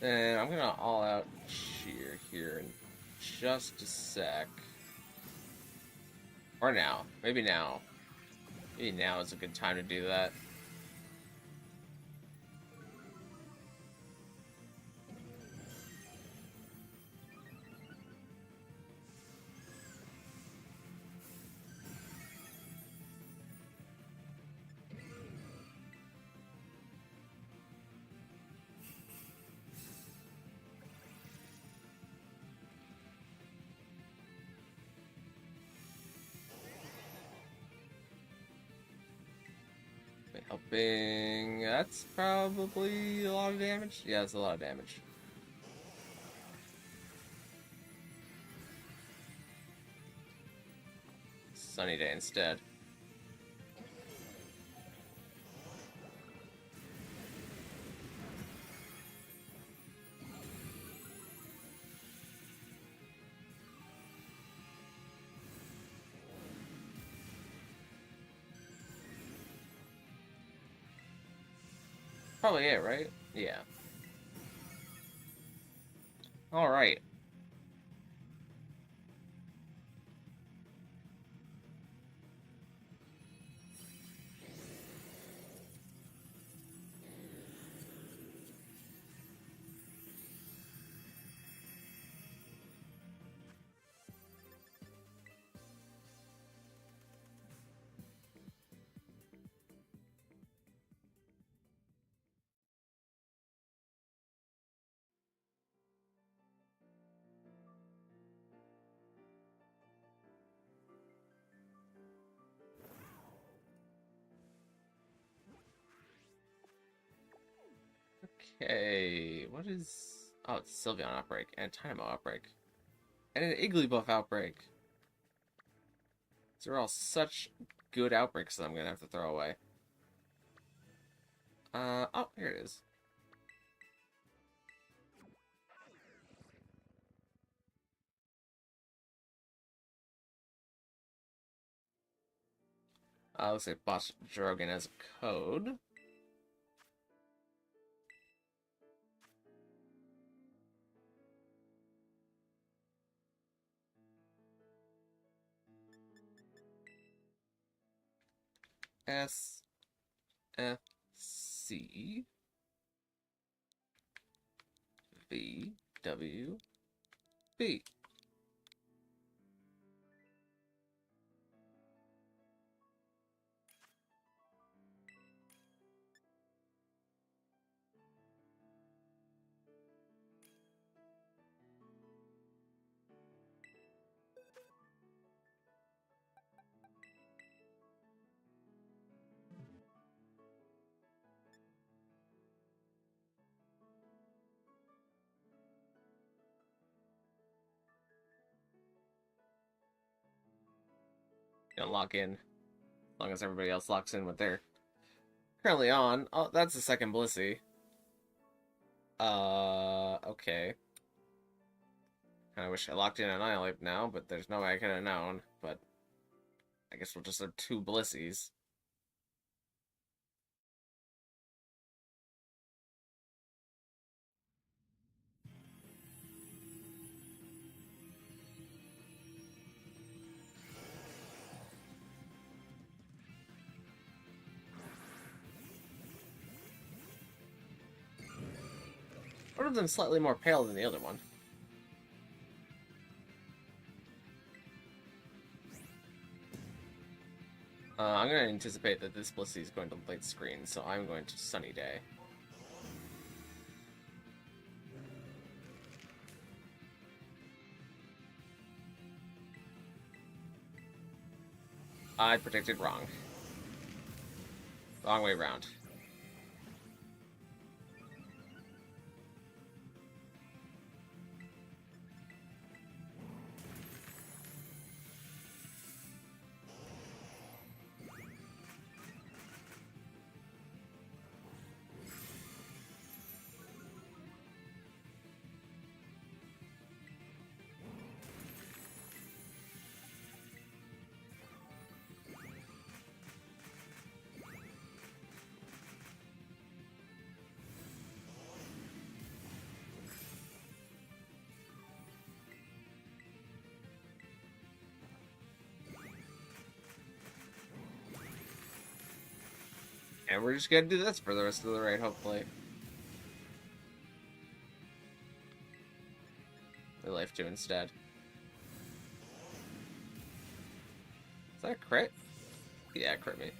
Speaker 1: And I'm gonna all out cheer here in just a sec. Or now. Maybe now. Maybe now is a good time to do that. Helping. That's probably a lot of damage. Yeah, it's a lot of damage. Sunny Day instead. Probably it, right? Yeah. Alright. Okay, what is... Oh, it's Sylveon Outbreak, and Dynamo Outbreak, and an Igglybuff Outbreak. These are all such good outbreaks that I'm gonna have to throw away. Oh, here it is. Looks like Boss Drogon has a code. S F C V W B. lock in. As long as everybody else locks in what they're currently on. Oh, that's the second Blissey. Okay. I wish I locked in Annihilate now, but there's no way I could have known. But I guess we'll just have two Blissies. One of them slightly more pale than the other one. I'm going to anticipate that this Blissey is going to late screen, so I'm going to Sunny Day. I predicted wrong. Wrong way round. And we're just gonna do this for the rest of the raid, hopefully. The life 2 instead. Is that a crit? Yeah, crit me.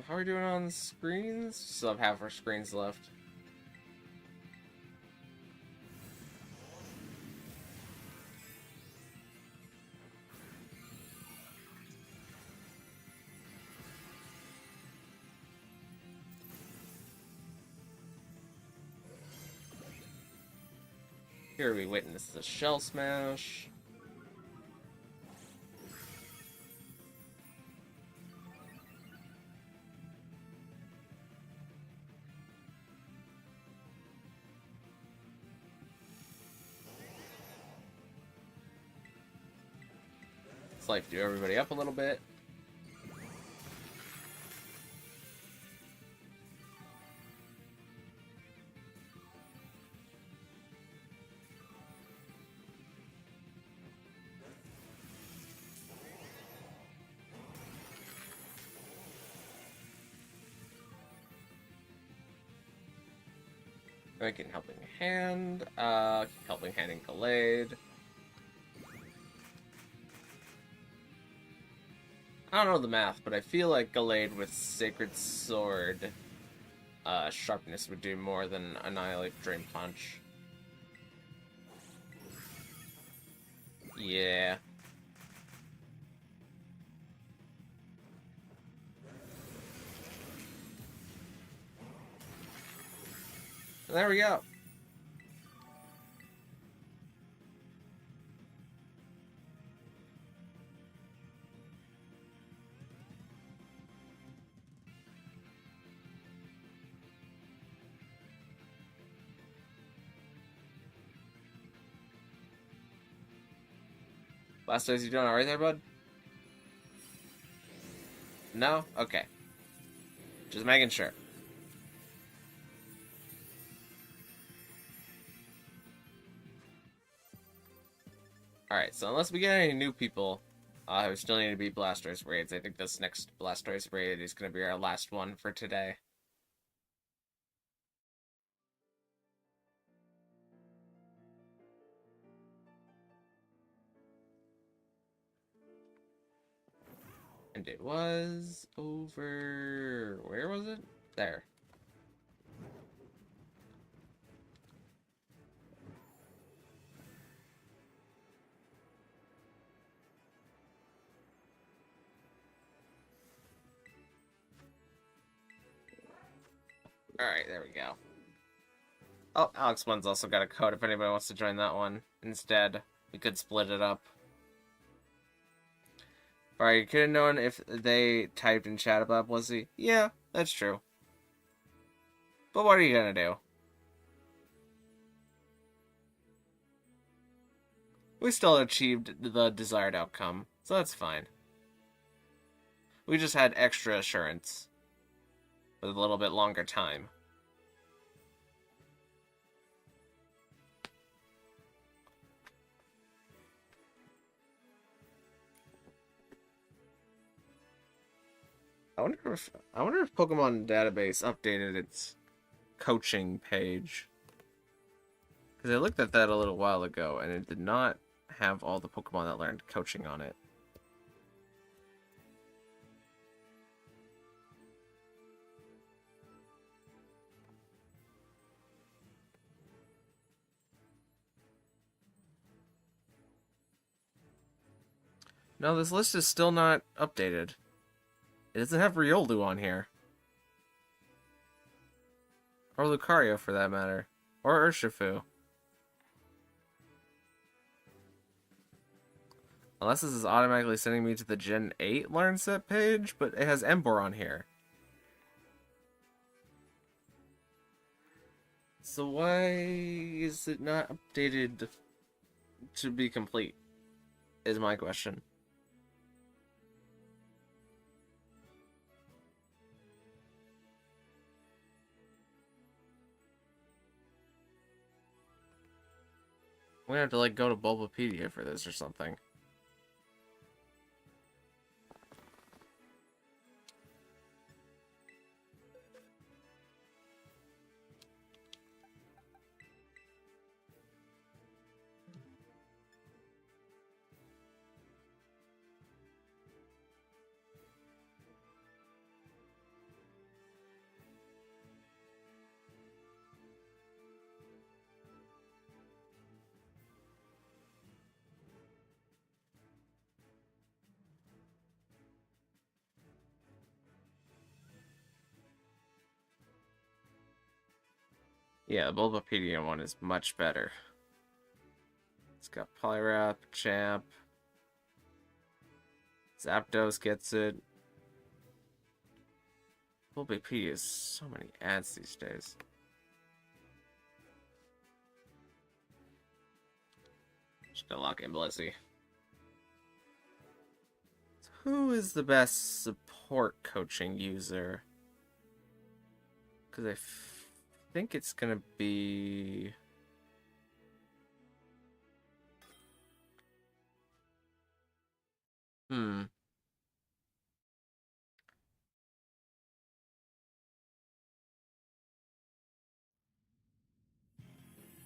Speaker 1: How are we doing on screens? Still have half our screens left. Here we witness the Shell Smash. Let's like do everybody up a little bit. Making Helping Hand, Helping Hand and Gallade. I don't know the math, but I feel like Gallade with Sacred Sword sharpness would do more than Annihilate Drain Punch. Yeah. And there we go. Blastoise, you doing alright there, bud? No? Okay. Just making sure. Alright, so unless we get any new people, we still need to beat Blastoise raids. I think this next Blastoise raid is going to be our last one for today. And it was over... Where was it? There. Alright, there we go. Oh, Alex One's also got a code if anybody wants to join that one. Instead, we could split it up. Alright, you could have known if they typed in chat about Blizzy. Yeah, that's true. But what are you gonna do? We still achieved the desired outcome, so that's fine. We just had extra assurance. With a little bit longer time. I wonder if Pokemon Database updated its coaching page. Because I looked at that a little while ago, and it did not have all the Pokemon that learned coaching on it. No, this list is still not updated. It doesn't have Riolu on here. Or Lucario, for that matter. Or Urshifu. Unless this is automatically sending me to the Gen 8 Learn Set page, but it has Emboar on here. So why is it not updated to be complete? Is my question. We're gonna have to, like, go to Bulbapedia for this or something. Yeah, the Bulbapedia one is much better. It's got Poliwrath, Champ. Zapdos gets it. Bulbapedia has so many ads these days. Just gonna lock in Blissey. So who is the best support coaching user? Because I think it's gonna be...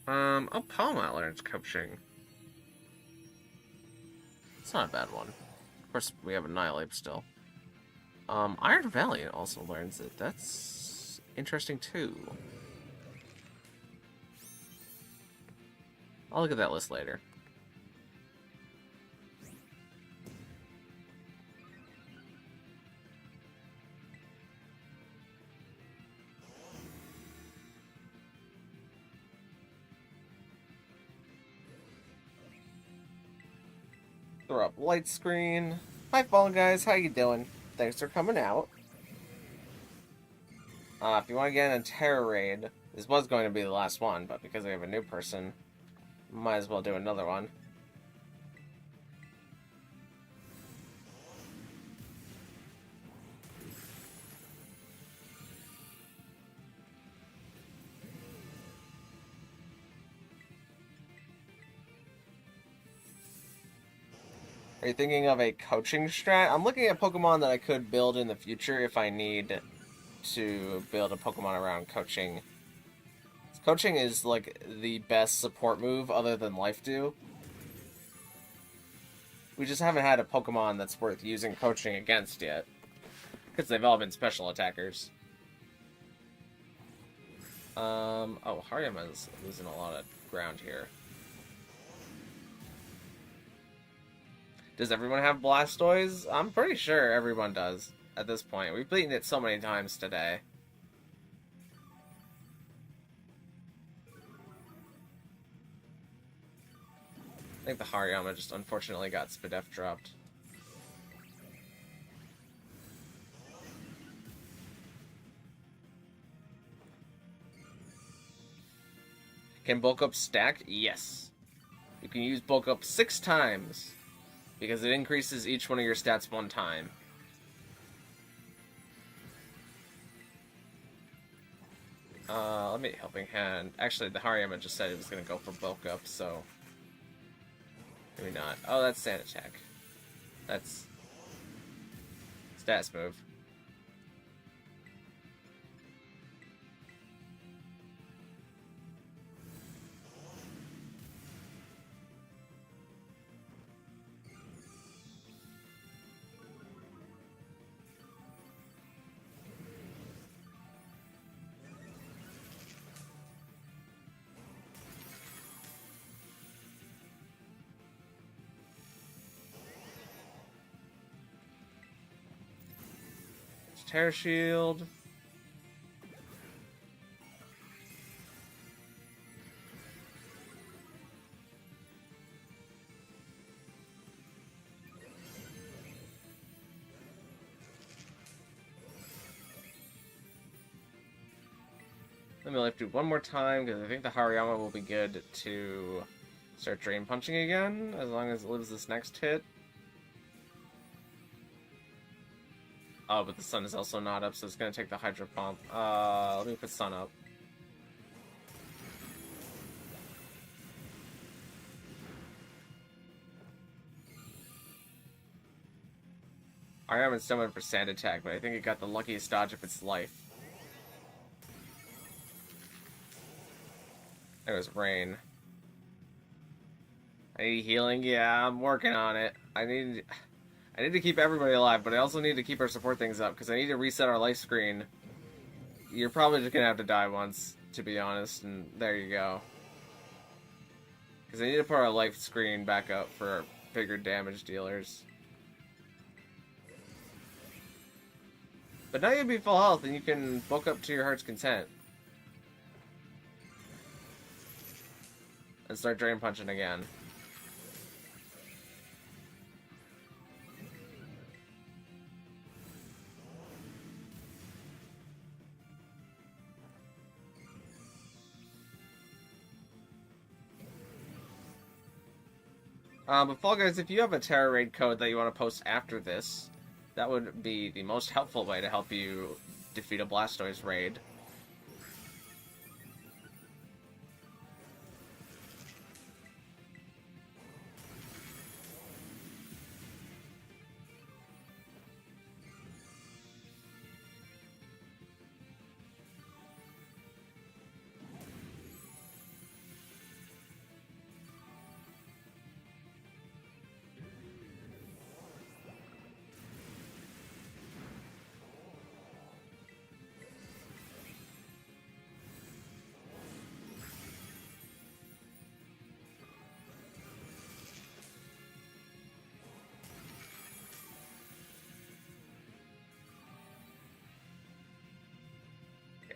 Speaker 1: Oh, Palma learns coaching. It's not a bad one. Of course, we have Annihilate still. Iron Valiant also learns it. That's interesting, too. I'll look at that list later. Throw up light screen. Hi, Fall Guys. How you doing? Thanks for coming out. If you want to get in a Tera raid, this was going to be the last one, but because we have a new person, might as well do another one. Are you thinking of a coaching strat? I'm looking at Pokemon that I could build in the future if I need to build a Pokemon around coaching. Coaching is, like, the best support move other than Life Dew. We just haven't had a Pokemon that's worth using coaching against yet. Because they've all been special attackers. Oh, Hariyama's losing a lot of ground here. Does everyone have Blastoise? I'm pretty sure everyone does at this point. We've beaten it so many times today. I think the Hariyama just unfortunately got Spadef dropped. Can bulk up stacked? Yes. You can use bulk up 6 times. Because it increases each one of your stats 1 time. Let me helping hand. Actually, the Hariyama just said it was going to go for bulk up, so... Maybe not. Oh, that's sand attack. That's... stats move. Tera shield. Let me lift it one more time, because I think the Hariyama will be good to start Drain Punching again, as long as it lives this next hit. Oh, but the sun is also not up, so it's going to take the Hydro Pump. Let me put sun up. Hariyama's still went for Sand Attack, but I think it got the luckiest dodge of its life. There was Rain. I need healing? Yeah, I'm working on it. I need to keep everybody alive, but I also need to keep our support things up, because I need to reset our life screen. You're probably just going to have to die once, to be honest, and there you go. Because I need to put our life screen back up for bigger damage dealers. But now you'll be full health, and you can bulk up to your heart's content. And start Drain Punching again. But Fall Guys, if you have a Tera Raid code that you want to post after this, that would be the most helpful way to help you defeat a Blastoise raid.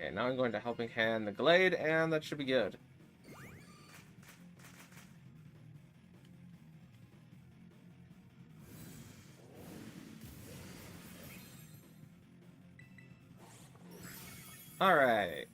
Speaker 1: Okay, now I'm going to Helping Hand the Glade, and that should be good. Alright.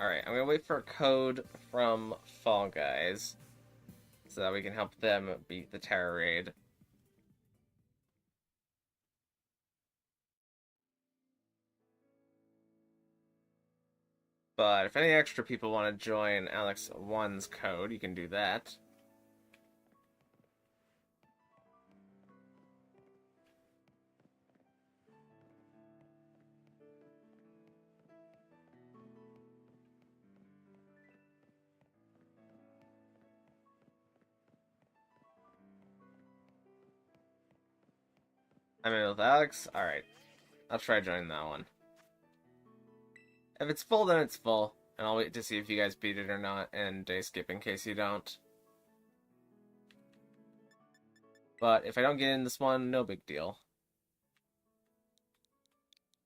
Speaker 1: Alright, I'm gonna wait for a code from Fall Guys so that we can help them beat the Tera Raid. But if any extra people want to join Alex1's code, you can do that. I'm in with Alex. Alright. I'll try joining that one. If it's full, then it's full. And I'll wait to see if you guys beat it or not, and day skip in case you don't. But if I don't get in this one, no big deal.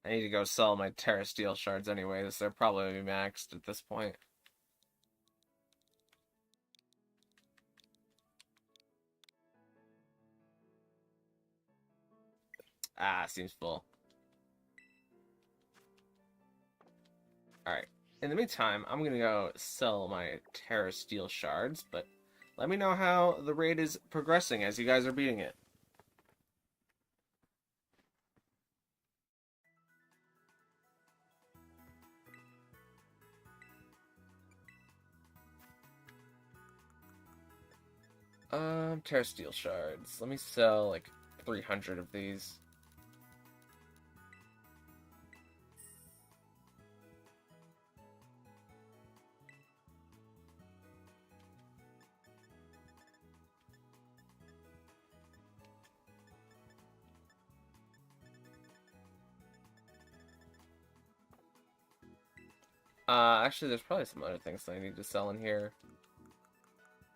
Speaker 1: I need to go sell my Tera steel shards anyways. They're probably maxed at this point. Ah, seems full. Alright. In the meantime, I'm gonna go sell my Tera steel shards, but let me know how the raid is progressing as you guys are beating it. Tera steel shards. Let me sell like 300 of these. Actually, there's probably some other things that I need to sell in here.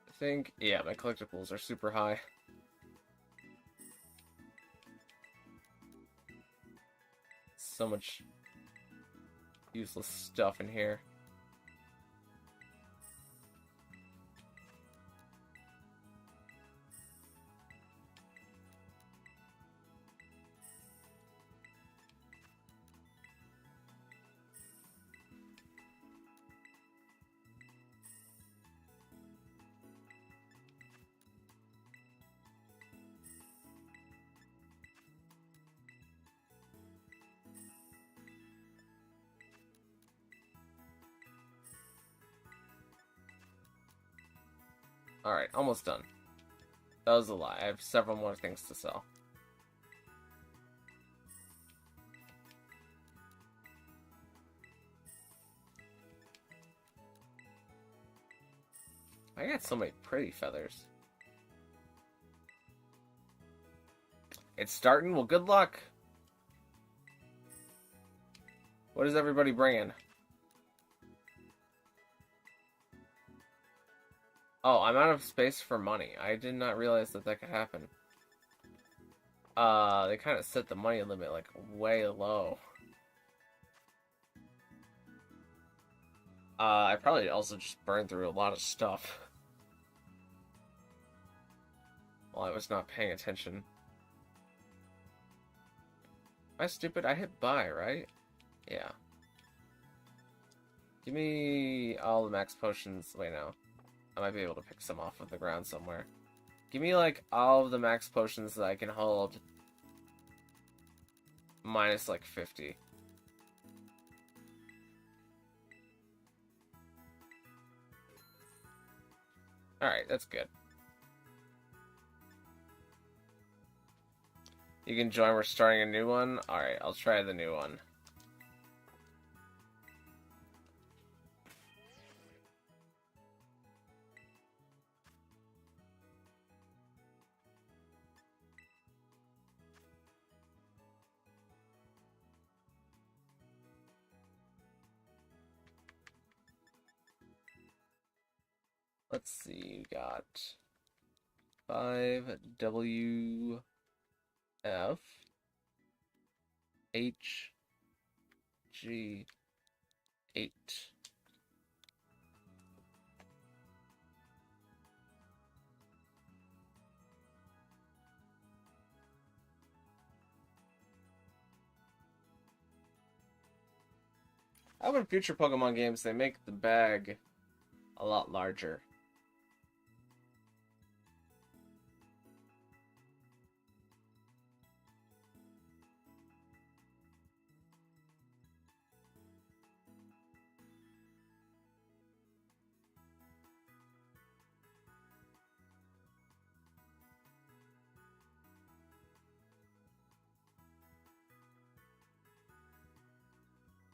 Speaker 1: I think, yeah, my collectibles are super high. So much useless stuff in here. Alright, almost done. That was a lie. I have several more things to sell. I got so many pretty feathers. It's starting? Well, good luck. What is everybody bringing? Oh, I'm out of space for money. I did not realize that that could happen. They kind of set the money limit, like, way low. I probably also just burned through a lot of stuff. While I was not paying attention. Am I stupid? I hit buy, right? Yeah. Give me all the max potions. Wait, no. I might be able to pick some off of the ground somewhere. Give me, like, all of the max potions that I can hold. Minus, like, 50. Alright, that's good. You can join, we're starting a new one. Alright, I'll try the new one. Let's see, we got 5W F H G 8. How about in future Pokemon games they make the bag a lot larger?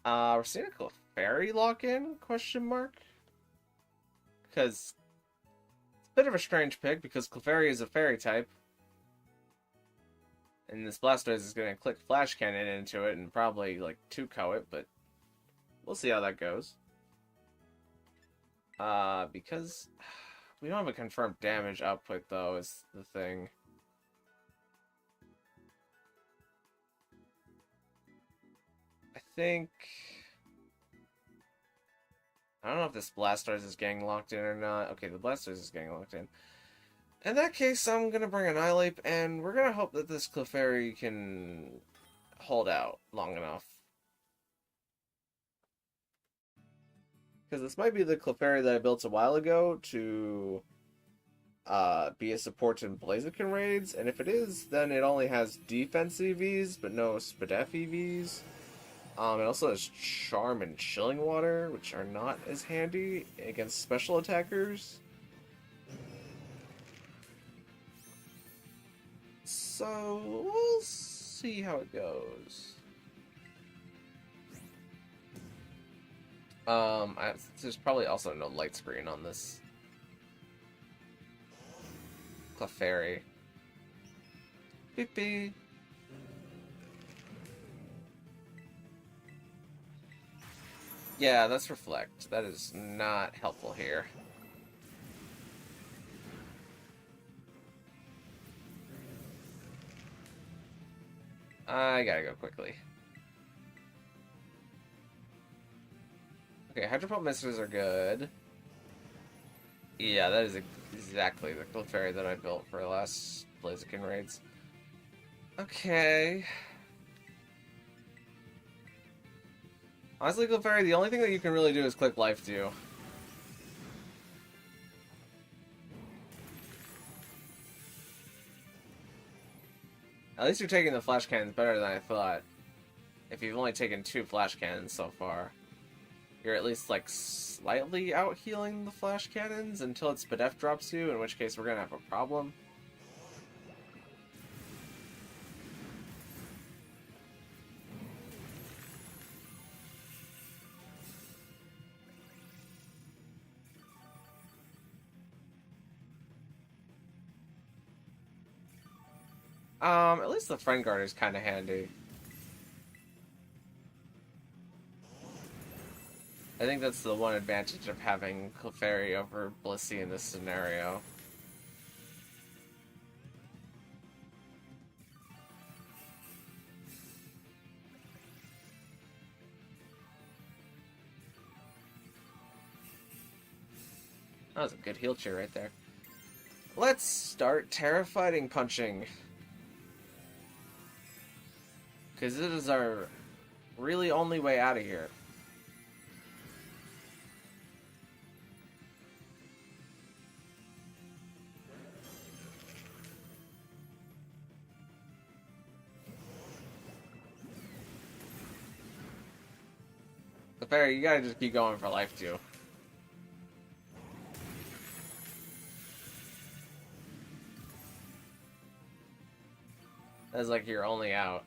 Speaker 1: We're seeing a Clefairy lock-in, question mark? Because it's a bit of a strange pick, because Clefairy is a fairy type. And this Blastoise is going to click Flash Cannon into it and probably, like, 2-KO it, but we'll see how that goes. Because we don't have a confirmed damage output, though, is the thing. I think... I don't know if this Blastoise is getting locked in or not. Okay, the Blastoise is getting locked in. In that case, I'm going to bring Annihilate, and we're going to hope that this Clefairy can hold out long enough. Because this might be the Clefairy that I built a while ago to be a support in Blaziken raids, and if it is, then it only has defense EVs, but no Spadef EVs. It also has Charm and Chilling Water, which are not as handy against special attackers. So, we'll see how it goes. There's probably also no light screen on this Clefairy. Beep beep. Yeah, that's Reflect. That is not helpful here. I gotta go quickly. Okay, Hydro Pump Misters are good. Yeah, that is exactly the Clefairy that I built for the last Blaziken raids. Okay. Honestly, Clefairy, the only thing that you can really do is click Life Dew. At least you're taking the Flash Cannons better than I thought. If you've only taken 2 Flash Cannons so far. You're at least, like, slightly out-healing the Flash Cannons until its Spadef drops you, in which case we're gonna have a problem. At least the Friend Guard is kind of handy. I think that's the one advantage of having Clefairy over Blissey in this scenario. That was a good heal cheer right there. Let's start Tera Fighting Punching. Because it is our really only way out of here. Clefairy, you gotta just keep going for life, too. That's like your only out.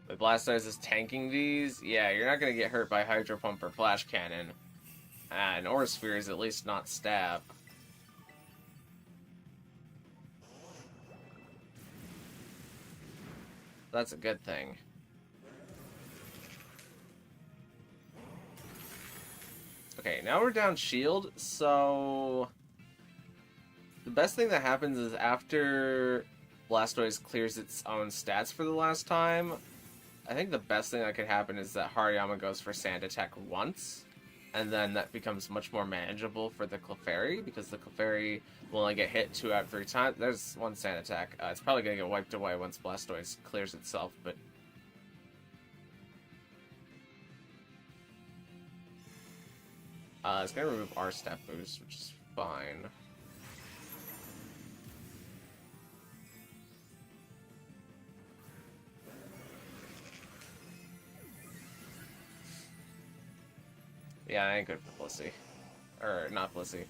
Speaker 1: But Blastoise is tanking these. Yeah, you're not going to get hurt by Hydro Pump or Flash Cannon. And Aura Sphere is at least not Stab. That's a good thing. Okay, now we're down shield, so... The best thing that happens is after Blastoise clears its own stats for the last time, I think the best thing that could happen is that Hariyama goes for Sand Attack once, and then that becomes much more manageable for the Clefairy, because the Clefairy will only get hit 2 out of 3 times. There's one Sand Attack. It's probably going to get wiped away once Blastoise clears itself, but... it's going to remove our Step Boost, which is fine. Yeah, I ain't good for Blissey. Or, not Blissey.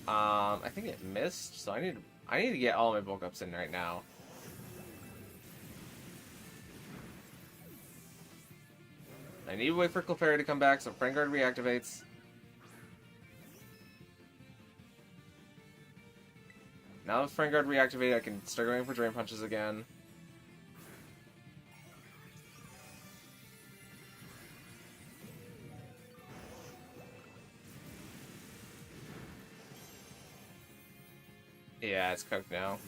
Speaker 1: I think it missed, so I need to get all my bulk ups in right now. I need to wait for Clefairy to come back, so Friend Guard reactivates. Now that Friend Guard reactivated, I can start going for Drain Punches again. Yeah, it's cooked now.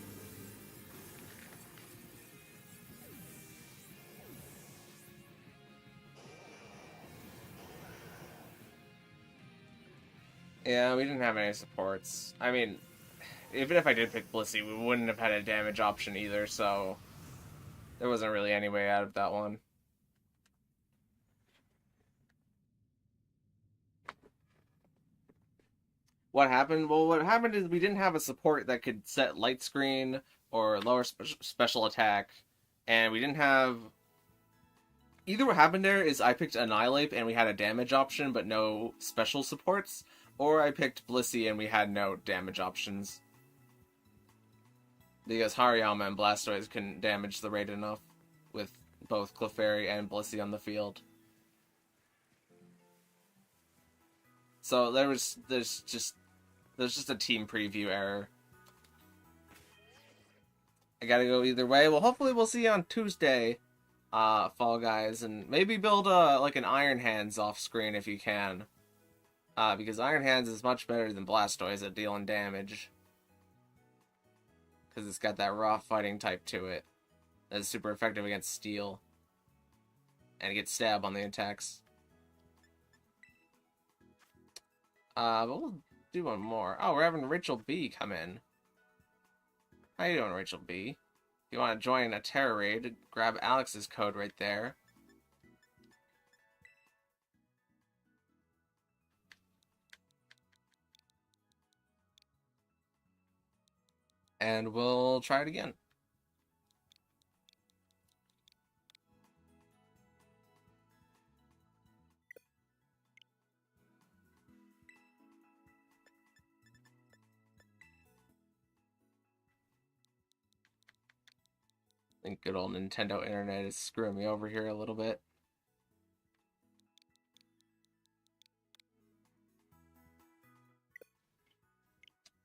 Speaker 1: Yeah, we didn't have any supports. I mean, even if I did pick Blissey, we wouldn't have had a damage option either, so there wasn't really any way out of that one. What happened? Well, what happened is we didn't have a support that could set light screen or lower special attack, and we didn't have... Either what happened there is I picked Annihilate and we had a damage option but no special supports, or I picked Blissey and we had no damage options. Because Hariyama and Blastoise couldn't damage the raid enough with both Clefairy and Blissey on the field. So there's just a team preview error. I gotta go either way. Well, hopefully we'll see you on Tuesday, Fall Guys, and maybe build like an Iron Hands off screen if you can. Because Iron Hands is much better than Blastoise at dealing damage. Because it's got that raw fighting type to it. That's super effective against Steel. And it gets stab on the attacks. But we'll do one more. Oh, we're having Rachel B come in. How you doing, Rachel B? If you want to join a Tera raid, grab Alex's code right there. And we'll try it again. I think good old Nintendo Internet is screwing me over here a little bit.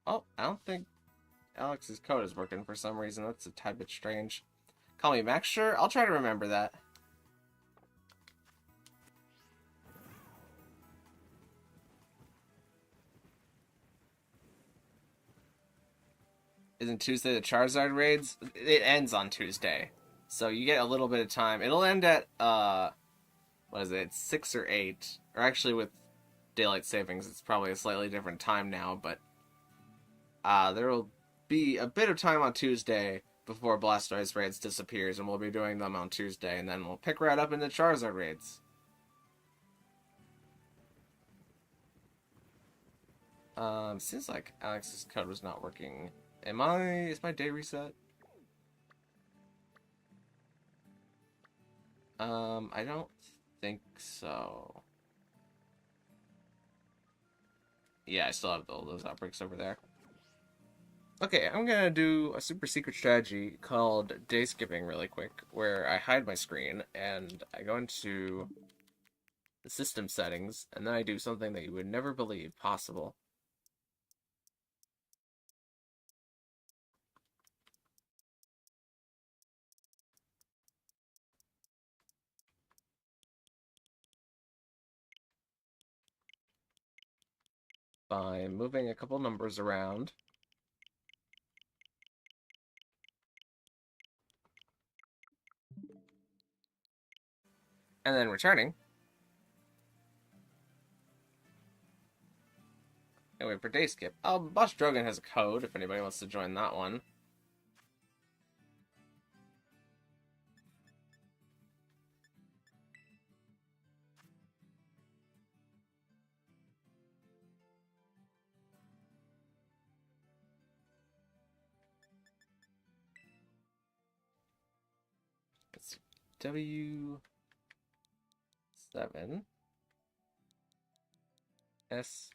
Speaker 1: Oh, I don't think Alex's code is working for some reason. That's a tad bit strange. Call me Max? Sure, I'll try to remember that. Isn't Tuesday the Charizard raids? It ends on Tuesday. So you get a little bit of time. It'll end at, what is it, 6 or 8. Or actually with Daylight Savings, it's probably a slightly different time now, but there will be a bit of time on Tuesday before Blastoise raids disappears, and we'll be doing them on Tuesday, and then we'll pick right up in the Charizard raids. Seems like Alex's code was not working. Is my day reset? I don't think so. Yeah, I still have all those outbreaks over there. Okay, I'm gonna do a super secret strategy called day skipping really quick, where I hide my screen and I go into the system settings, and then I do something that you would never believe possible. By moving a couple numbers around. And then returning. And wait for day skip. Oh, Boss Drogon has a code if anybody wants to join that one. Let's see. W7 SK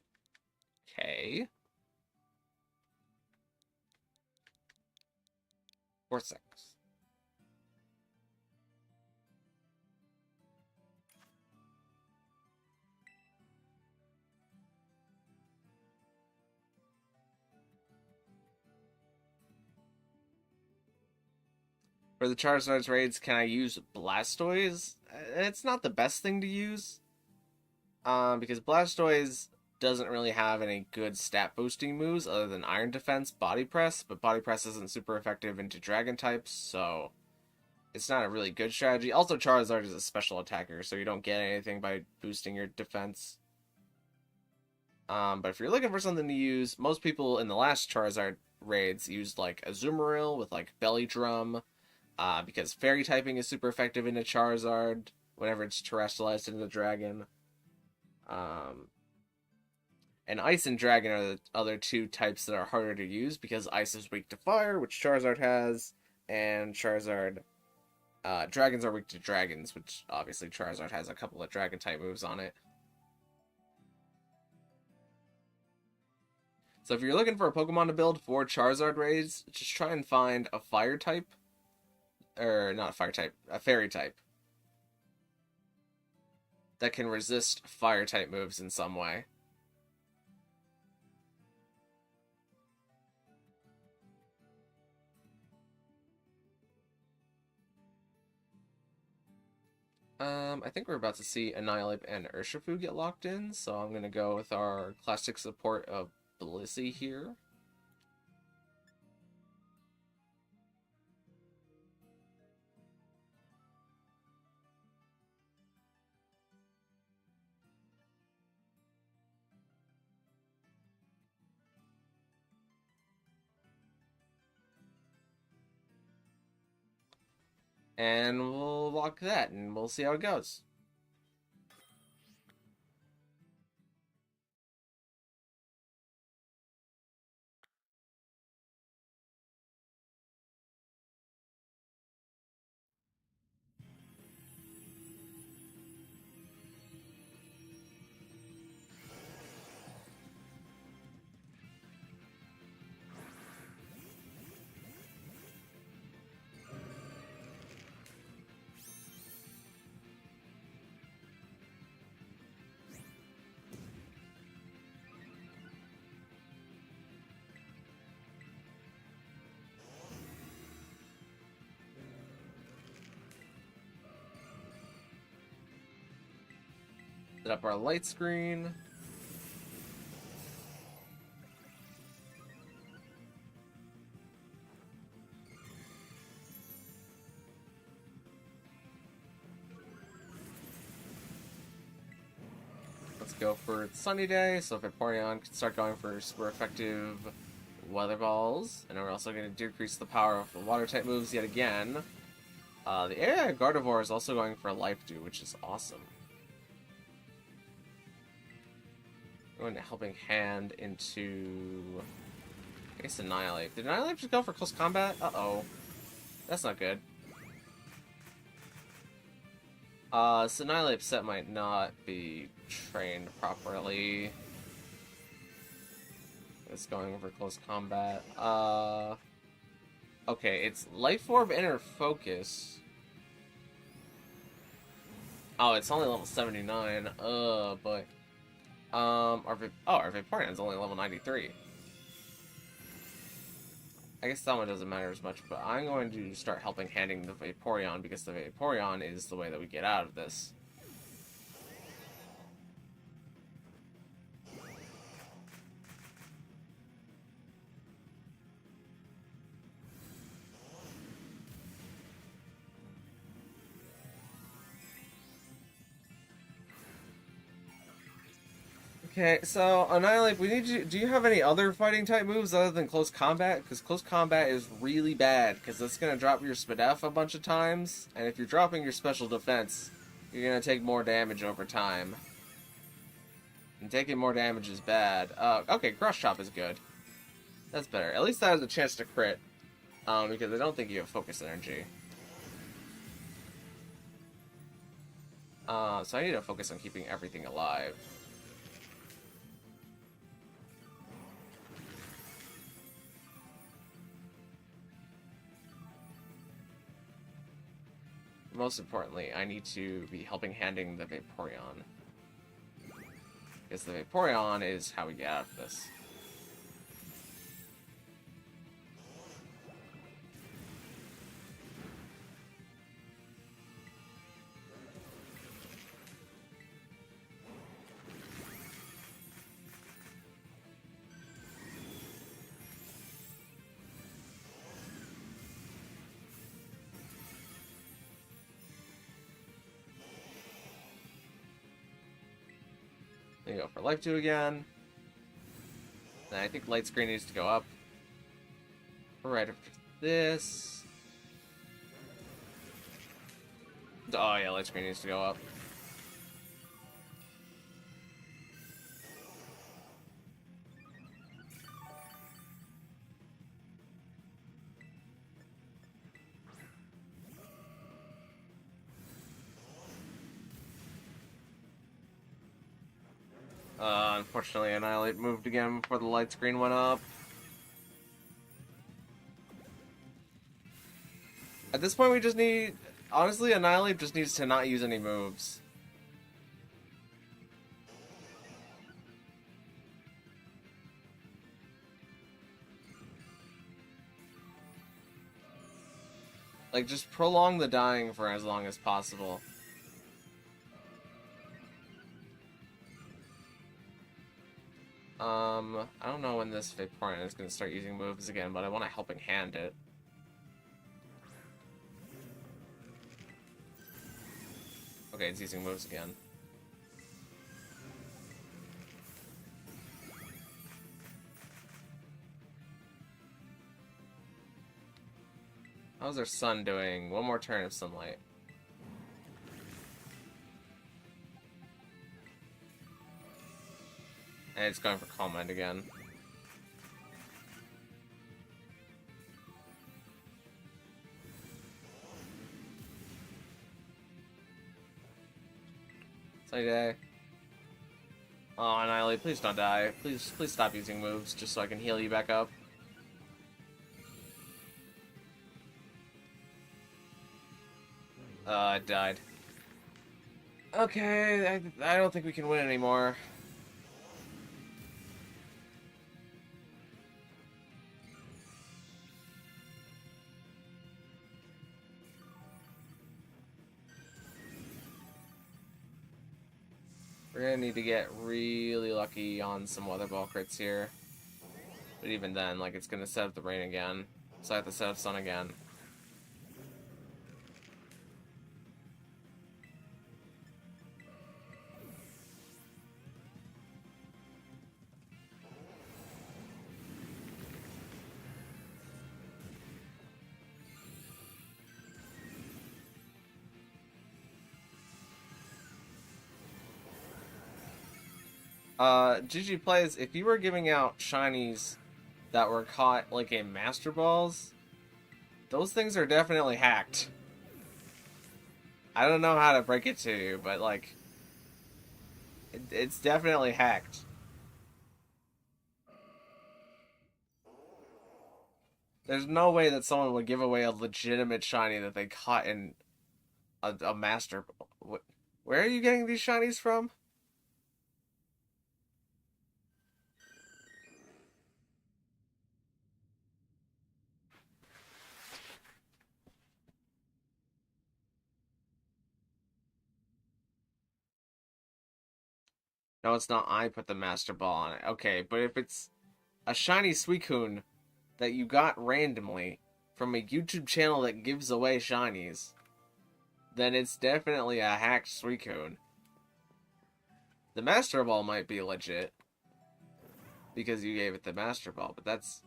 Speaker 1: 46. For the Charizard's raids, can I use Blastoise? It's not the best thing to use. Because Blastoise doesn't really have any good stat boosting moves other than Iron Defense, Body Press, but Body Press isn't super effective into Dragon types, so it's not a really good strategy. Also, Charizard is a special attacker, so you don't get anything by boosting your defense. But if you're looking for something to use, most people in the last Charizard raids used like Azumarill with like Belly Drum, because Fairy typing is super effective into Charizard whenever it's terrestrialized into the Dragon. And Ice and Dragon are the other two types that are harder to use because Ice is weak to Fire, which Charizard has, and Dragons are weak to Dragons, which obviously Charizard has a couple of Dragon type moves on it. So if you're looking for a Pokemon to build for Charizard raids, just try and find a Fire type, or not a Fire type, a Fairy type that can resist Fire type moves in some way. I think we're about to see Annihilate and Urshifu get locked in, so I'm going to go with our classic support of Blissey here. And we'll lock that, and we'll see how it goes. Set up our light screen. Let's go for sunny day, so Vaporeon can start going for super effective weather balls. And we're also going to decrease the power of the water type moves yet again. The AI Gardevoir is also going for Life Dew, which is awesome. We're going to Helping Hand into, I guess, Annihilate. Did Annihilate just go for close combat? Uh-oh. That's not good. So Annihilate set might not be trained properly. It's going for close combat. Okay, it's Life Orb Inner Focus. Oh, it's only level 79. But our Vaporeon's only level 93. I guess that one doesn't matter as much, but I'm going to start helping handing the Vaporeon because the Vaporeon is the way that we get out of this. Okay, so Annihilate, we need you. Do you have any other fighting type moves other than close combat? Because close combat is really bad, because it's gonna drop your SPDF a bunch of times, and if you're dropping your special defense, you're gonna take more damage over time. And taking more damage is bad. Okay, Crush Chop is good. That's better. At least that has a chance to crit, because I don't think you have Focus Energy. So I need to focus on keeping everything alive. Most importantly, I need to be helping handing the Vaporeon. Because the Vaporeon is how we get out of this. Then you go for Life 2 again. And I think Light Screen needs to go up. Right after this. Oh yeah, Light Screen needs to go up. Unfortunately, Annihilate moved again before the light screen went up. At this point, we just need... Honestly, Annihilate just needs to not use any moves. Like, just prolong the dying for as long as possible. I don't know when this Vaporeon is going to start using moves again, but I want to helping hand it. Okay, it's using moves again. How's our sun doing? One more turn of sunlight. And it's going for Calm Mind again. Sunny day. Oh, Annihilate, please don't die. Please stop using moves just so I can heal you back up. I died. Okay, I don't think we can win anymore. We're gonna need to get really lucky on some Weather Ball crits here. But even then, like, it's gonna set up the rain again. So I have to set up sun again. GG Plays, if you were giving out shinies that were caught, like, in Master Balls, those things are definitely hacked. I don't know how to break it to you, but, like, it's definitely hacked. There's no way that someone would give away a legitimate shiny that they caught in a Master... Where are you getting these shinies from? No, it's not. I put the Master Ball on it. Okay, but if it's a shiny Suicune that you got randomly from a YouTube channel that gives away shinies, then it's definitely a hacked Suicune. The Master Ball might be legit because you gave it the Master Ball, but that's...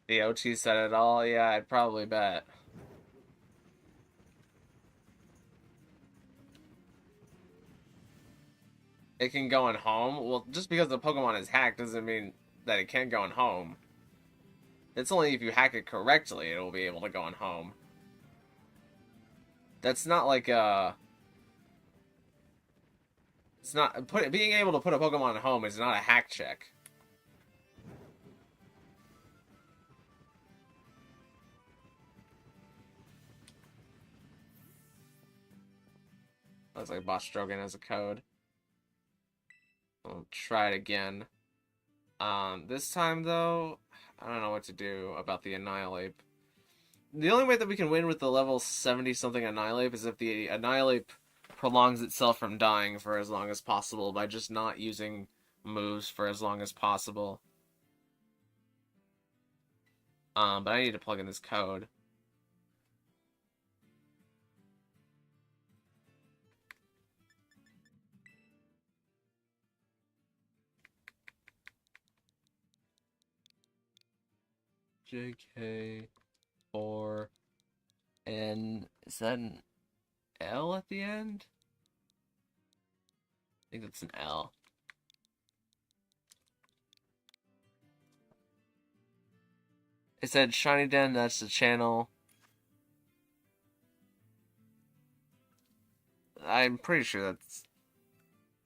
Speaker 1: The OT said it all? Yeah, I'd probably bet. It can go in home? Well, just because the Pokemon is hacked doesn't mean that it can't go in home. It's only if you hack it correctly it will be able to go in home. That's not like a... It's not... being able to put a Pokemon in home is not a hack check. Looks like Boss Strogan has a code. I'll try it again. This time, though, I don't know what to do about the Annihilate. The only way that we can win with the level 70-something Annihilate is if the Annihilate prolongs itself from dying for as long as possible by just not using moves for as long as possible. But I need to plug in this code. JK4N. Is that an L at the end? I think that's an L. It said Shiny Den, that's the channel. I'm pretty sure that's...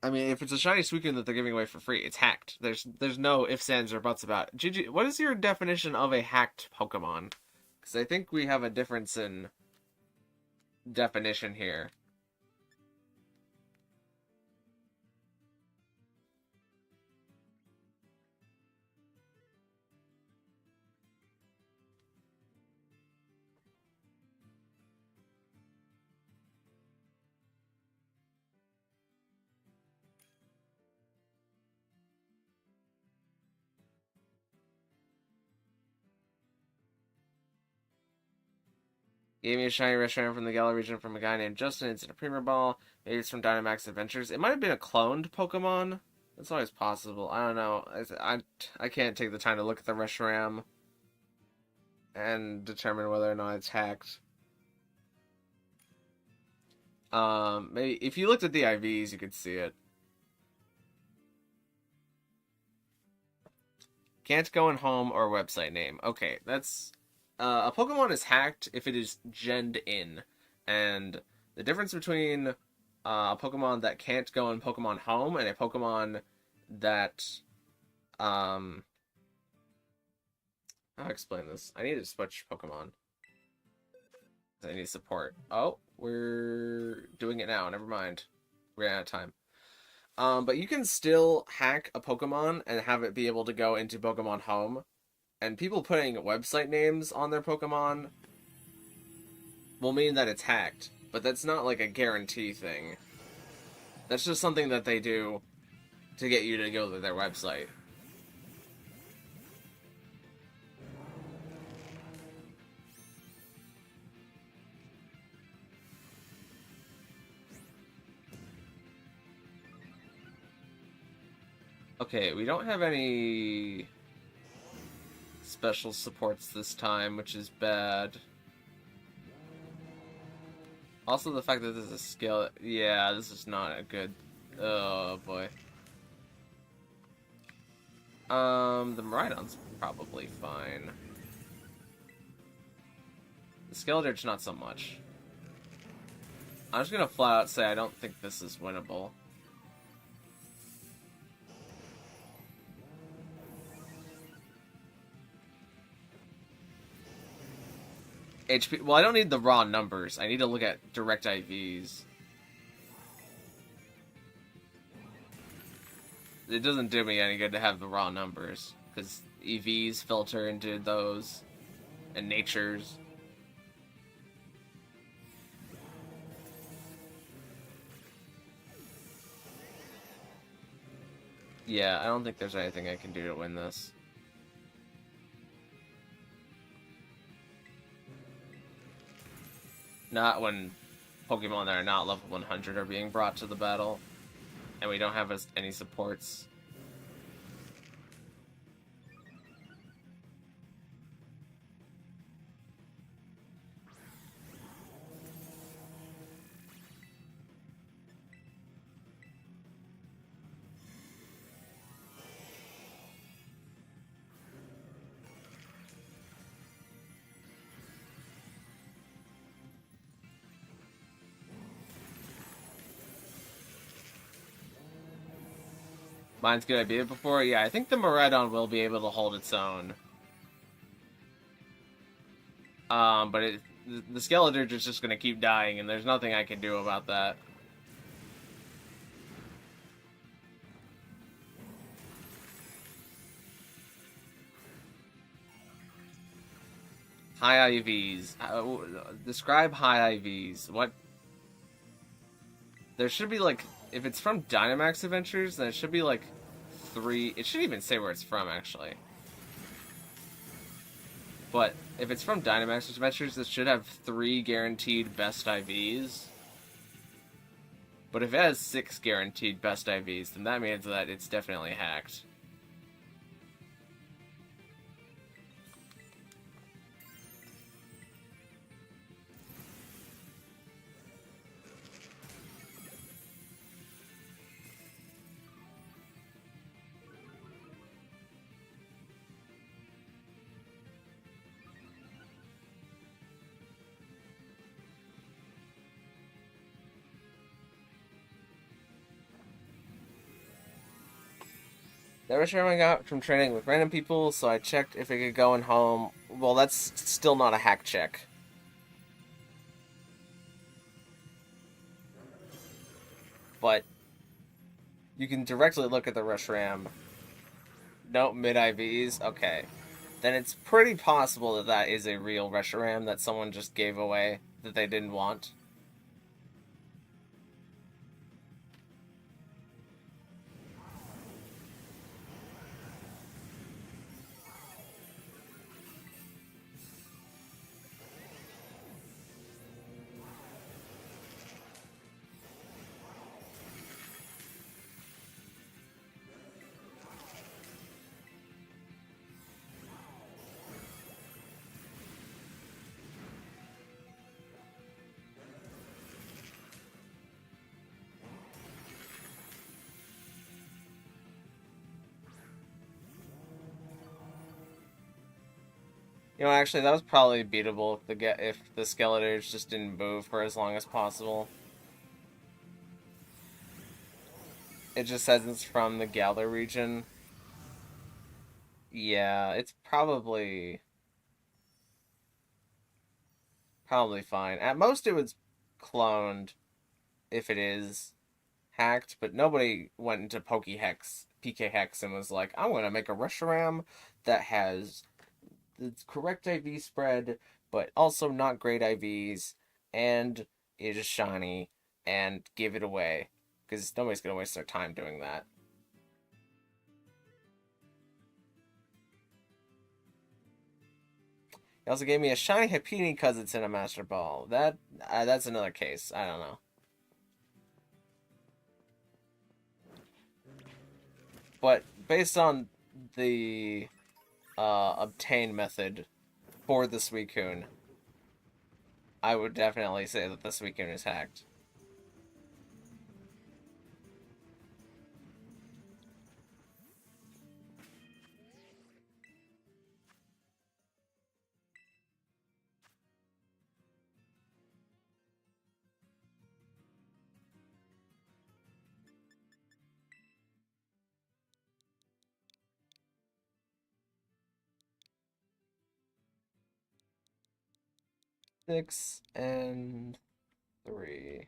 Speaker 1: I mean, if it's a Shiny Suicune that they're giving away for free, it's hacked. There's no ifs, ands, or buts about it. Gigi, what is your definition of a hacked Pokemon? Because I think we have a difference in definition here. Gave me a shiny restaurant from the Galar region from a guy named Justin. It's in a Premier Ball. Maybe it's from Dynamax Adventures. It might have been a cloned Pokemon. That's always possible. I don't know. I can't take the time to look at the Reshiram and determine whether or not it's hacked. Maybe if you looked at the IVs, you could see it. Can't go in home or website name. Okay, that's... a Pokemon is hacked if it is genned in. And the difference between a Pokemon that can't go in Pokemon Home and a Pokemon that... I'll explain this. I need to switch Pokemon. I need support. Oh, we're doing it now. Never mind. We're out of time. But you can still hack a Pokemon and have it be able to go into Pokemon Home. And people putting website names on their Pokemon will mean that it's hacked. But that's not like a guarantee thing. That's just something that they do to get you to go to their website. Okay, we don't have any special supports this time, which is bad. Also, the fact that this is a skill... Yeah, this is not a good... Oh, boy. The Miraidon's probably fine. The Skeledirge, not so much. I'm just gonna flat out say I don't think this is winnable. HP. Well, I don't need the raw numbers. I need to look at direct IVs. it doesn't do me any good to have the raw numbers because EVs filter into those and natures. Yeah, I don't think there's anything I can do to win this. Not when Pokemon that are not level 100 are being brought to the battle, and we don't have any supports. Mine's good. I beat it before. Yeah, I think the Miraidon will be able to hold its own. But the Skeletor's is just gonna keep dying, and there's nothing I can do about that. High IVs. Describe high IVs. What? There should be like, if it's from Dynamax Adventures, then it should be like 3. It shouldn't even say where it's from actually. But if it's from Dynamax Adventures, it should have 3 guaranteed best IVs. But if it has 6 guaranteed best IVs, then that means that it's definitely hacked. The rush I got from training with random people, so I checked if it could go in home. Well, that's still not a hack check. But you can directly look at the rush ram. Nope, mid IVs. Okay. Then it's pretty possible that that is a real Reshiram that someone just gave away that they didn't want. You know, actually, that was probably beatable if the Skeletors just didn't move for as long as possible. It just says it's from the Galar region. Yeah, it's probably fine. At most, it was cloned if it is hacked, but nobody went into PK Hex, and was like, I'm gonna make a Reshiram that has the correct IV spread, but also not great IVs, and is shiny, and give it away. Because nobody's gonna waste their time doing that. He also gave me a shiny Happiny because it's in a Master Ball. That's another case. I don't know. But based on the obtain method for the Suicune, I would definitely say that the Suicune is hacked. Six and 3.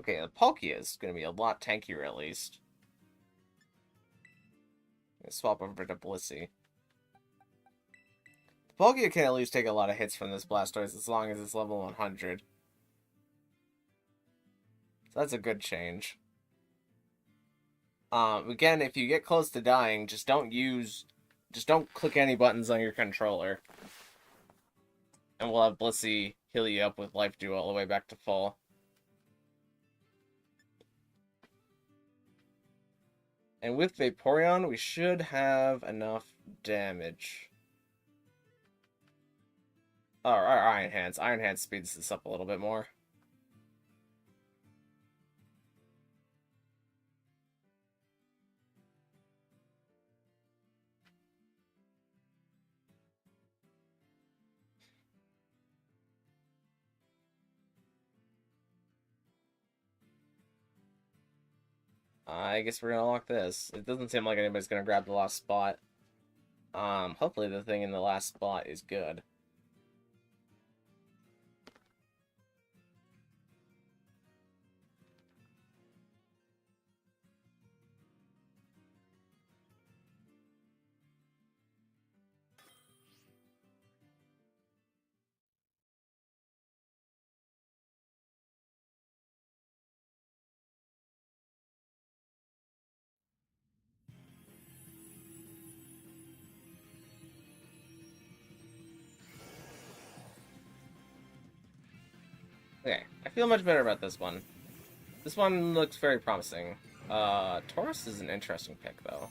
Speaker 1: Okay, the Palkia is going to be a lot tankier at least. Swap over to Blissey. The Palkia can at least take a lot of hits from this Blastoise as long as it's level 100. So that's a good change. Again, if you get close to dying, just don't click any buttons on your controller. And we'll have Blissey heal you up with Life Dew all the way back to full. And with Vaporeon, we should have enough damage. Oh, our Iron Hands. Iron Hands speeds this up a little bit more. I guess we're gonna lock this. It doesn't seem like anybody's gonna grab the last spot. Hopefully the thing in the last spot is good. Okay, I feel much better about this one. This one looks very promising. Taurus is an interesting pick, though.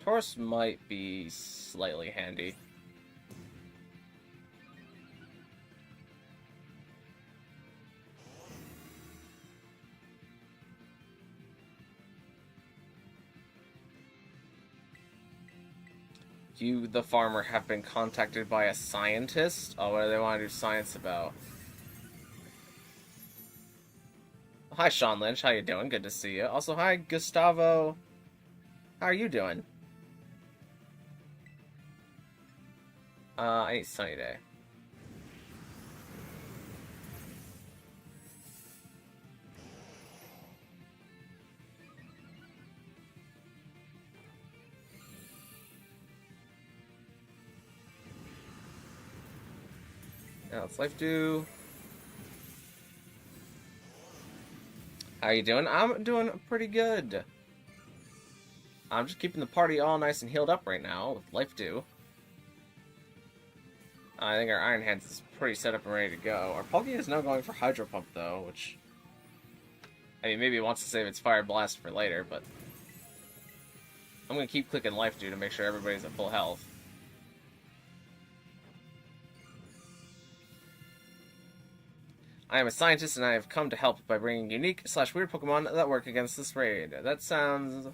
Speaker 1: Taurus might be slightly handy. You, the farmer, have been contacted by a scientist? Oh, what do they want to do science about? Hi, Sean Lynch. How you doing? Good to see you. Also, hi, Gustavo. How are you doing? I need sunny day. Now it's Life Dew. How you doing? I'm doing pretty good. I'm just keeping the party all nice and healed up right now with Life Dew. I think our Iron Hands is pretty set up and ready to go. Our Palkia is now going for Hydro Pump, though, which... I mean, maybe it wants to save its Fire Blast for later, but... I'm going to keep clicking Life Dew to make sure everybody's at full health. I am a scientist, and I have come to help by bringing unique/weird Pokemon that work against this raid. That sounds...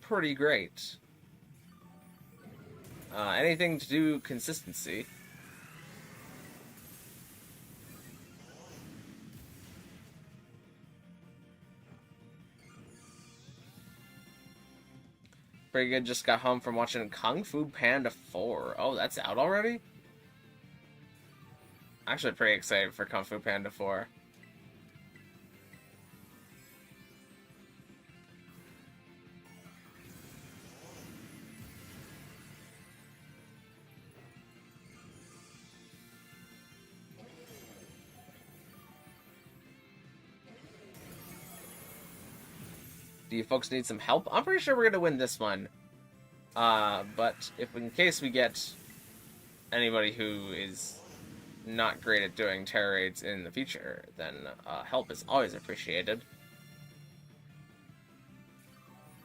Speaker 1: pretty great. Anything to do consistency. Pretty good, just got home from watching Kung Fu Panda 4. Oh, that's out already? Actually pretty excited for Kung Fu Panda 4. Do you folks need some help? I'm pretty sure we're gonna win this one. But if in case we get anybody who is not great at doing Tera raids in the future, then help is always appreciated.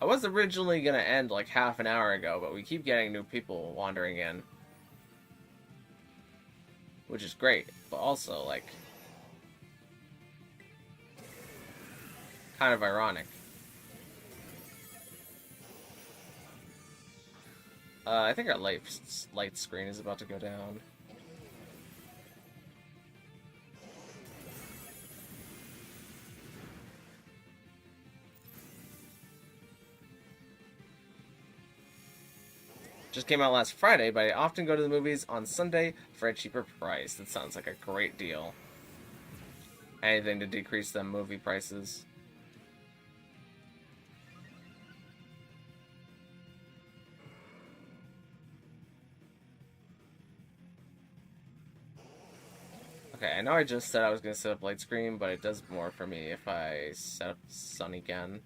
Speaker 1: I was originally gonna end like half an hour ago, but we keep getting new people wandering in. Which is great, but also, like, kind of ironic. I think our light screen is about to go down. Just came out last Friday, but I often go to the movies on Sunday for a cheaper price. That sounds like a great deal. Anything to decrease them movie prices. Okay, I know I just said I was going to set up light screen, but it does more for me if I set up sun again.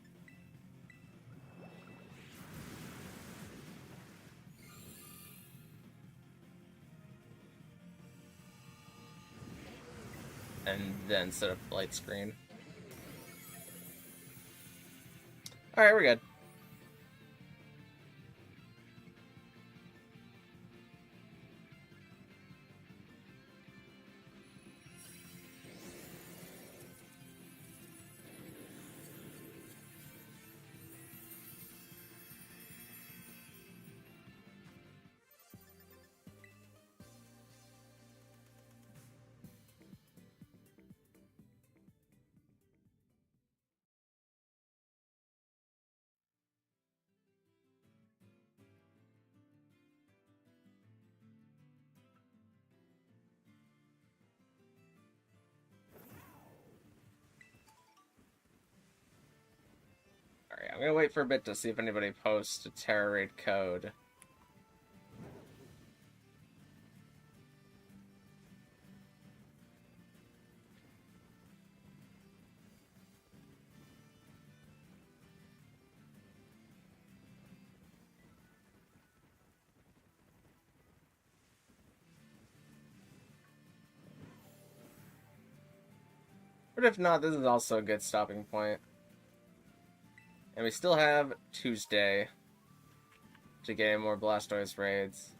Speaker 1: And then set up light screen. Alright, we're good. Alright, I'm gonna wait for a bit to see if anybody posts a Tera raid code. But if not, this is also a good stopping point. And we still have Tuesday to get more Blastoise raids.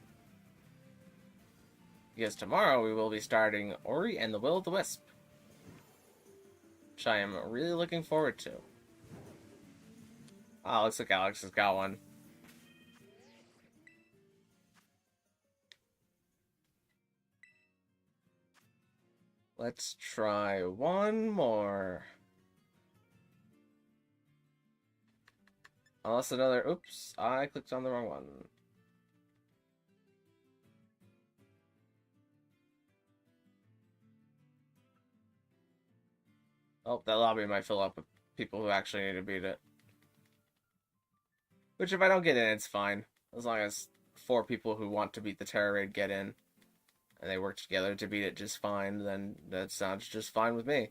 Speaker 1: Because tomorrow we will be starting Ori and the Will of the Wisp, which I am really looking forward to. Oh, looks like Alex has got one. Let's try one more. Unless another... Oops, I clicked on the wrong one. Oh, that lobby might fill up with people who actually need to beat it. Which, if I don't get in, it's fine. As long as 4 people who want to beat the Tera raid get in, and they work together to beat it just fine, then that sounds just fine with me.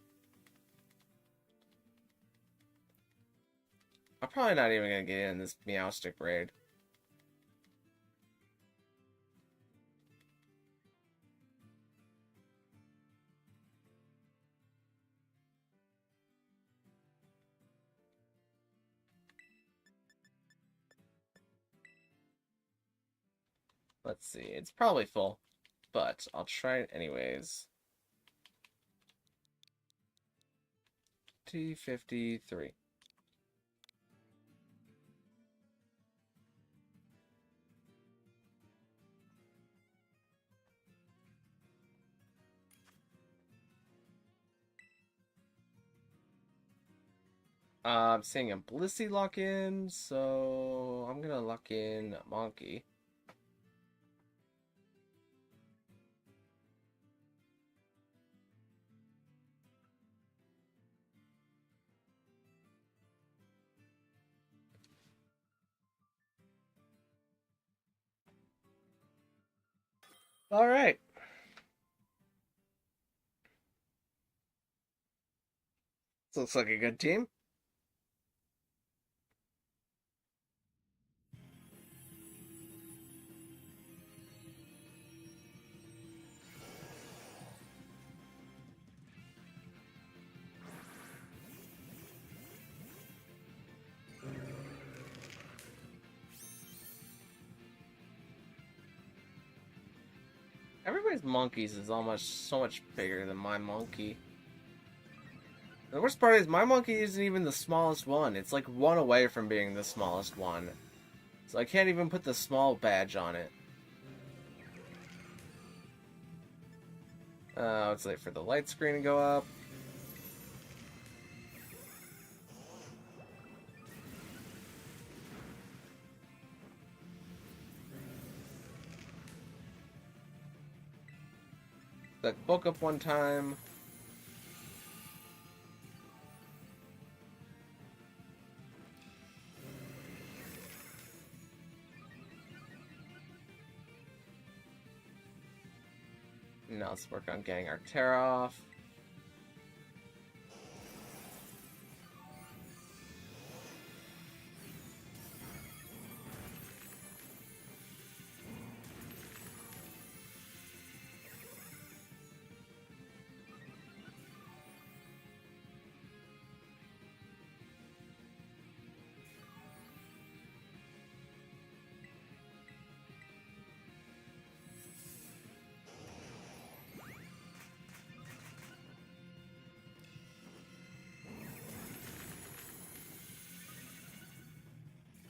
Speaker 1: I'm probably not even going to get in this Meowstic raid. Let's see, it's probably full, but I'll try it anyways. T53. I'm seeing a Blissey lock in, so I'm gonna lock in Monkey. All right. This looks like a good team. Everybody's monkeys is almost so much bigger than my monkey. And the worst part is my monkey isn't even the smallest one. It's like one away from being the smallest one. So I can't even put the small badge on it. Let's wait for the light screen to go up. That woke up one time. let's work on getting our Tera off.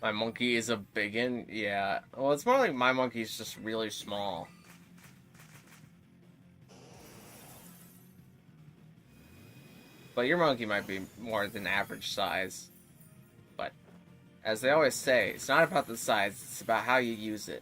Speaker 1: My monkey is a biggin? Yeah. Well, it's more like my monkey's just really small. But your monkey might be more than average size. But, as they always say, it's not about the size, it's about how you use it.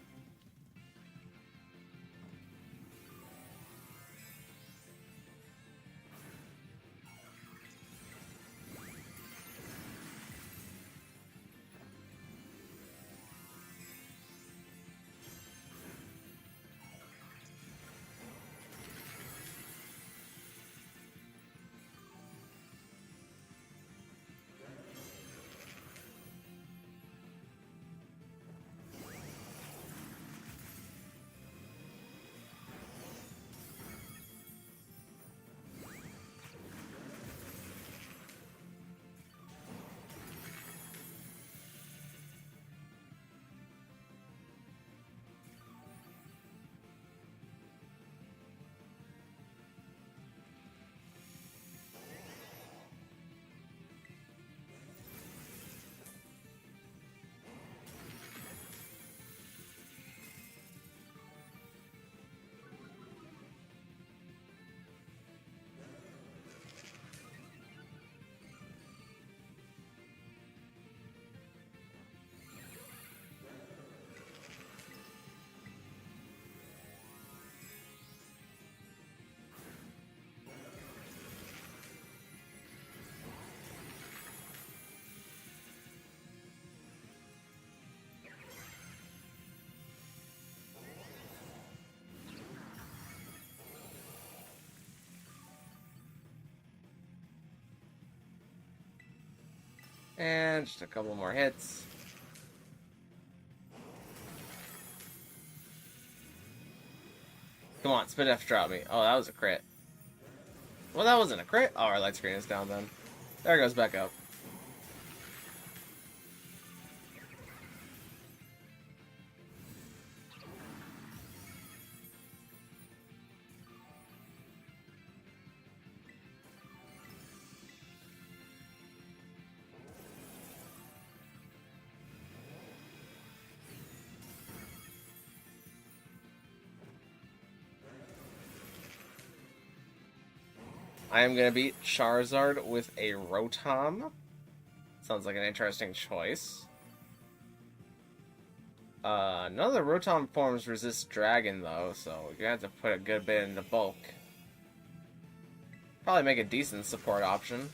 Speaker 1: And just a couple more hits. Come on, spin F drop me. Oh, that was a crit. Well, that wasn't a crit. Oh, our light screen is down then. There it goes back up. I am going to beat Charizard with a Rotom. Sounds like an interesting choice. None of the Rotom forms resist Dragon, though, so you're going to have to put a good bit into bulk. Probably make a decent support option.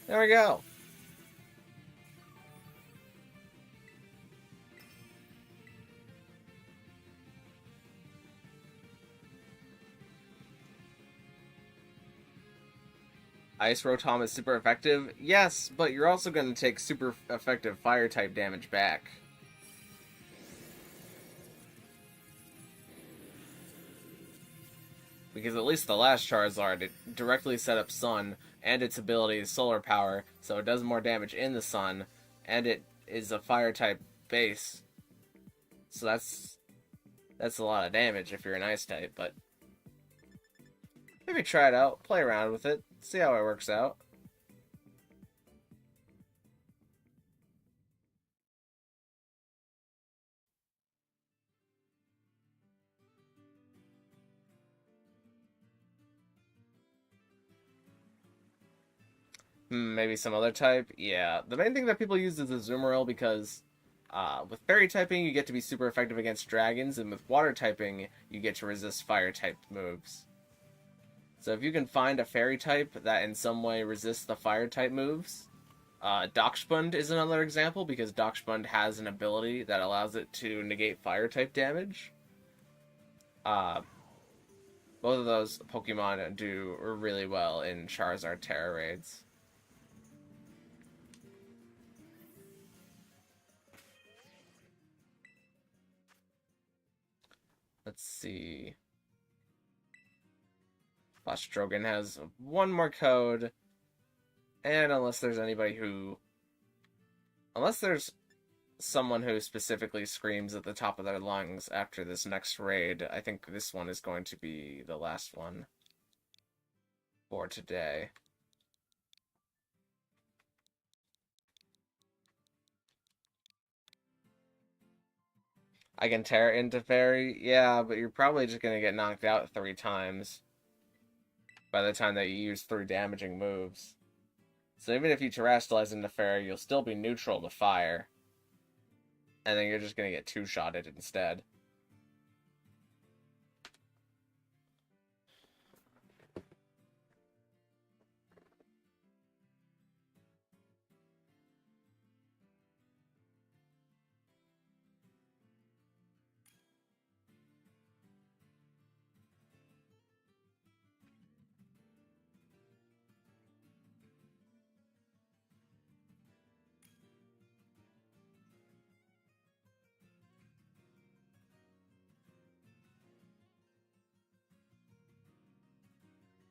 Speaker 1: There we go. Ice Rotom is super effective? Yes, but you're also going to take super effective Fire-type damage back. Because at least the last Charizard, it directly set up Sun, and its ability is Solar Power, so it does more damage in the Sun, and it is a Fire-type base. So that's a lot of damage if you're an Ice-type, but maybe try it out, play around with it, see how it works out. Maybe some other type? Yeah. The main thing that people use is the Azumarill because With fairy typing, you get to be super effective against dragons, and with water typing, you get to resist fire type moves. So if you can find a fairy type that in some way resists the fire type moves, Dockspund is another example because Dockspund has an ability that allows it to negate fire type damage. Uh, Both of those Pokemon do really well in Charizard Tera raids. Let's see. Bostrogan has one more code. And unless there's someone who specifically screams at the top of their lungs after this next raid, I think this one is going to be the last one for today. I can tear into Fairy, yeah, but you're probably just gonna get knocked out 3 times by the time that you use 3 damaging moves. So even if you Terastallize into Fairy, you'll still be neutral to fire. And then you're just gonna get 2-shotted instead.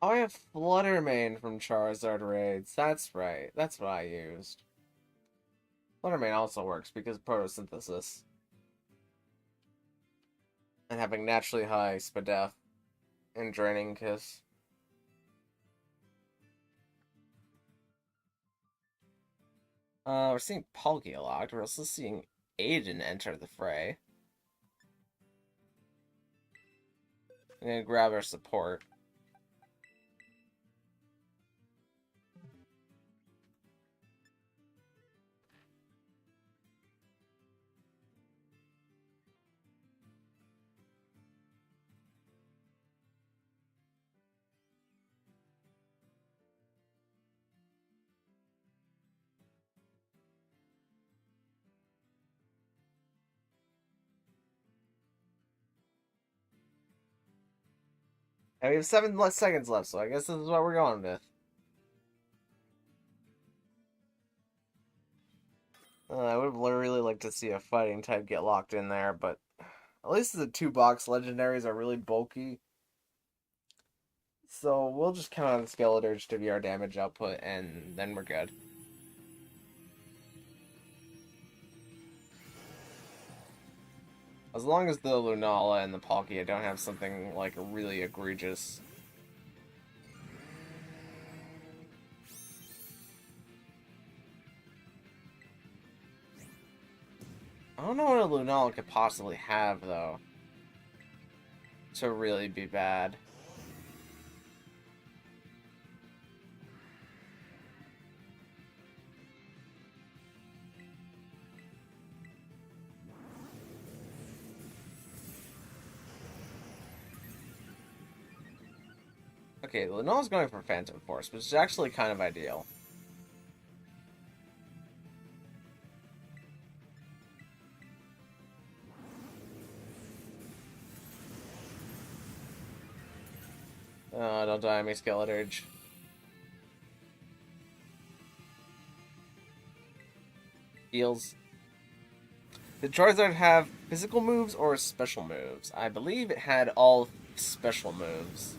Speaker 1: Oh, I have Fluttermane from Charizard raids. That's right. That's what I used. Fluttermane also works because photosynthesis. And having naturally high Spadef and Draining Kiss. We're seeing Palkia locked. We're also seeing Aiden enter the fray. I'm gonna grab our support. And we have 7 less seconds left, so I guess this is what we're going with. I would really like to see a fighting type get locked in there, but at least the 2-box legendaries are really bulky. So we'll just count on Skeletor's to be our damage output, and then we're good. As long as the Lunala and the Palkia don't have something, like, really egregious. I don't know what a Lunala could possibly have, though, to really be bad. Okay, Lunala's going for Phantom Force, which is actually kind of ideal. Oh, don't die on me, Skeletor. Heals. Did Charizard have physical moves or special moves? I believe it had all special moves.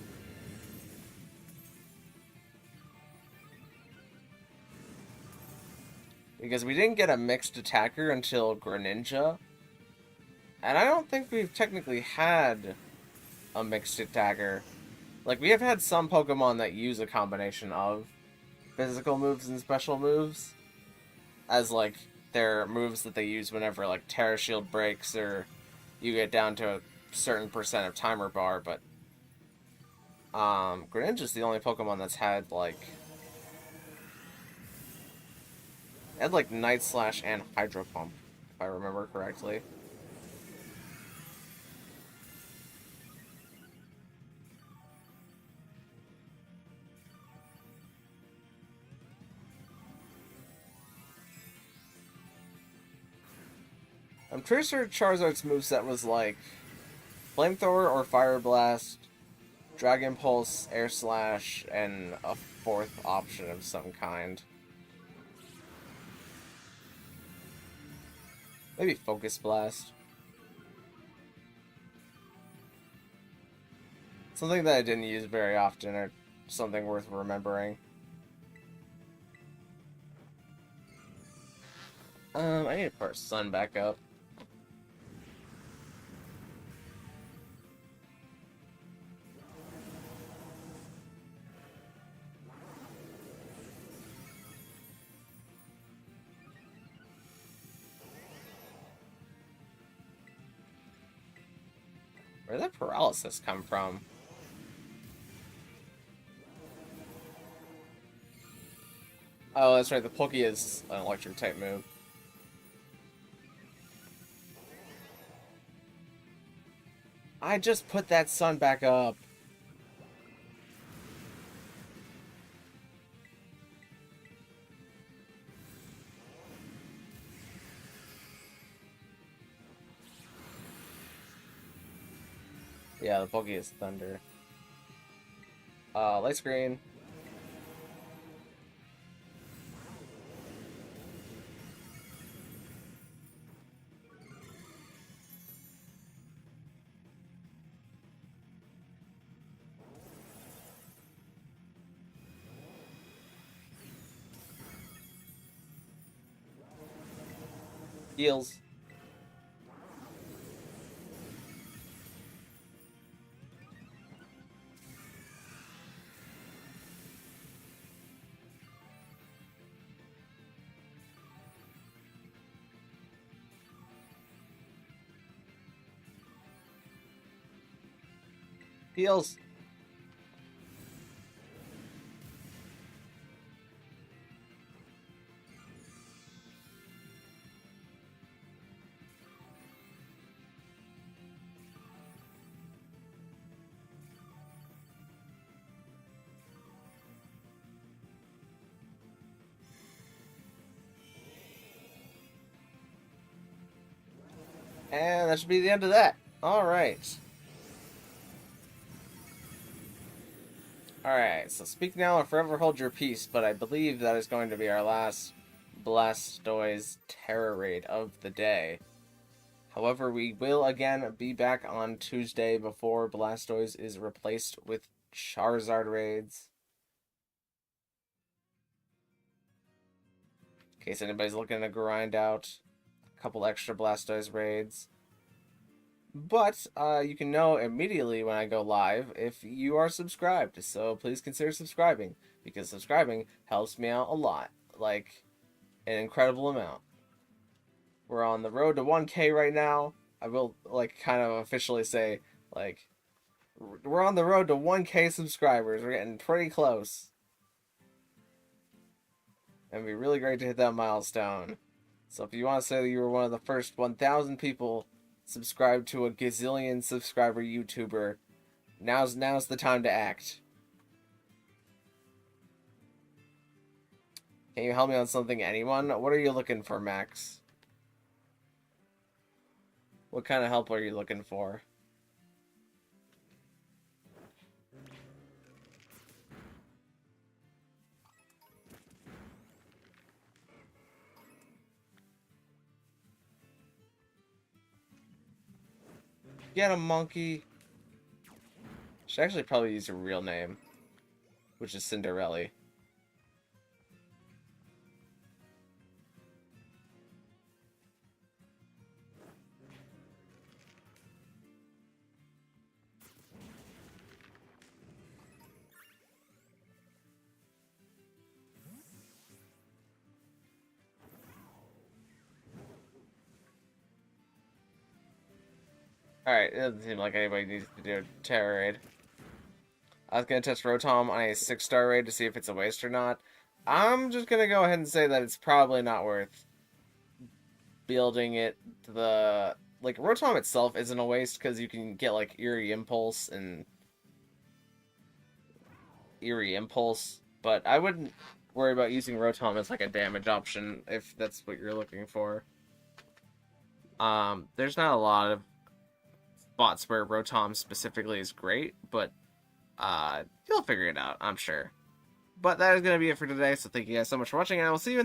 Speaker 1: Because we didn't get a mixed attacker until Greninja. And I don't think we've technically had a mixed attacker. Like, we have had some Pokemon that use a combination of physical moves and special moves as, like, their moves that they use whenever, like, Terra Shield breaks or you get down to a certain percent of timer bar, but Greninja's the only Pokemon that's had, like, Night Slash and Hydro Pump. if I remember correctly. I'm pretty sure Charizard's moveset was like Flamethrower or Fire Blast, Dragon Pulse, Air Slash, and a fourth option of some kind. Maybe Focus Blast. Something that I didn't use very often, or something worth remembering. I need to put our sun back up. Where did that paralysis come from? Oh, that's right, the Poke is an electric type move. I just put that sun back up. Yeah, the Poke is thunder. Light screen. Heals. Heals. And that should be the end of that. Alright. Alright, so speak now or forever hold your peace, but I believe that is going to be our last Blastoise Tera raid of the day. However, we will again be back on Tuesday before Blastoise is replaced with Charizard raids. In case anybody's looking to grind out a couple extra Blastoise raids. But you can know immediately when I go live if you are subscribed. So please consider subscribing, because subscribing helps me out a lot. Like, an incredible amount. We're on the road to 1K right now. I will, like, kind of officially say, like, we're on the road to 1K subscribers. We're getting pretty close. And it'd be really great to hit that milestone. So if you want to say that you were one of the first 1,000 people subscribed to a gazillion subscriber YouTuber, now's the time to act. Can you help me on something, anyone? What are you looking for, Max? What kind of help are you looking for? Get a monkey. Should actually probably use your real name, which is Cinderella. Alright, it doesn't seem like anybody needs to do a Tera raid. I was going to test Rotom on a 6-star raid to see if it's a waste or not. I'm just going to go ahead and say that it's probably not worth building it the like Rotom itself isn't a waste because you can get like Eerie Impulse, but I wouldn't worry about using Rotom as like a damage option if that's what you're looking for. There's not a lot of spots where Rotom specifically is great, but you'll figure it out, I'm sure. But that is going to be it for today, so thank you guys so much for watching, and I will see you in the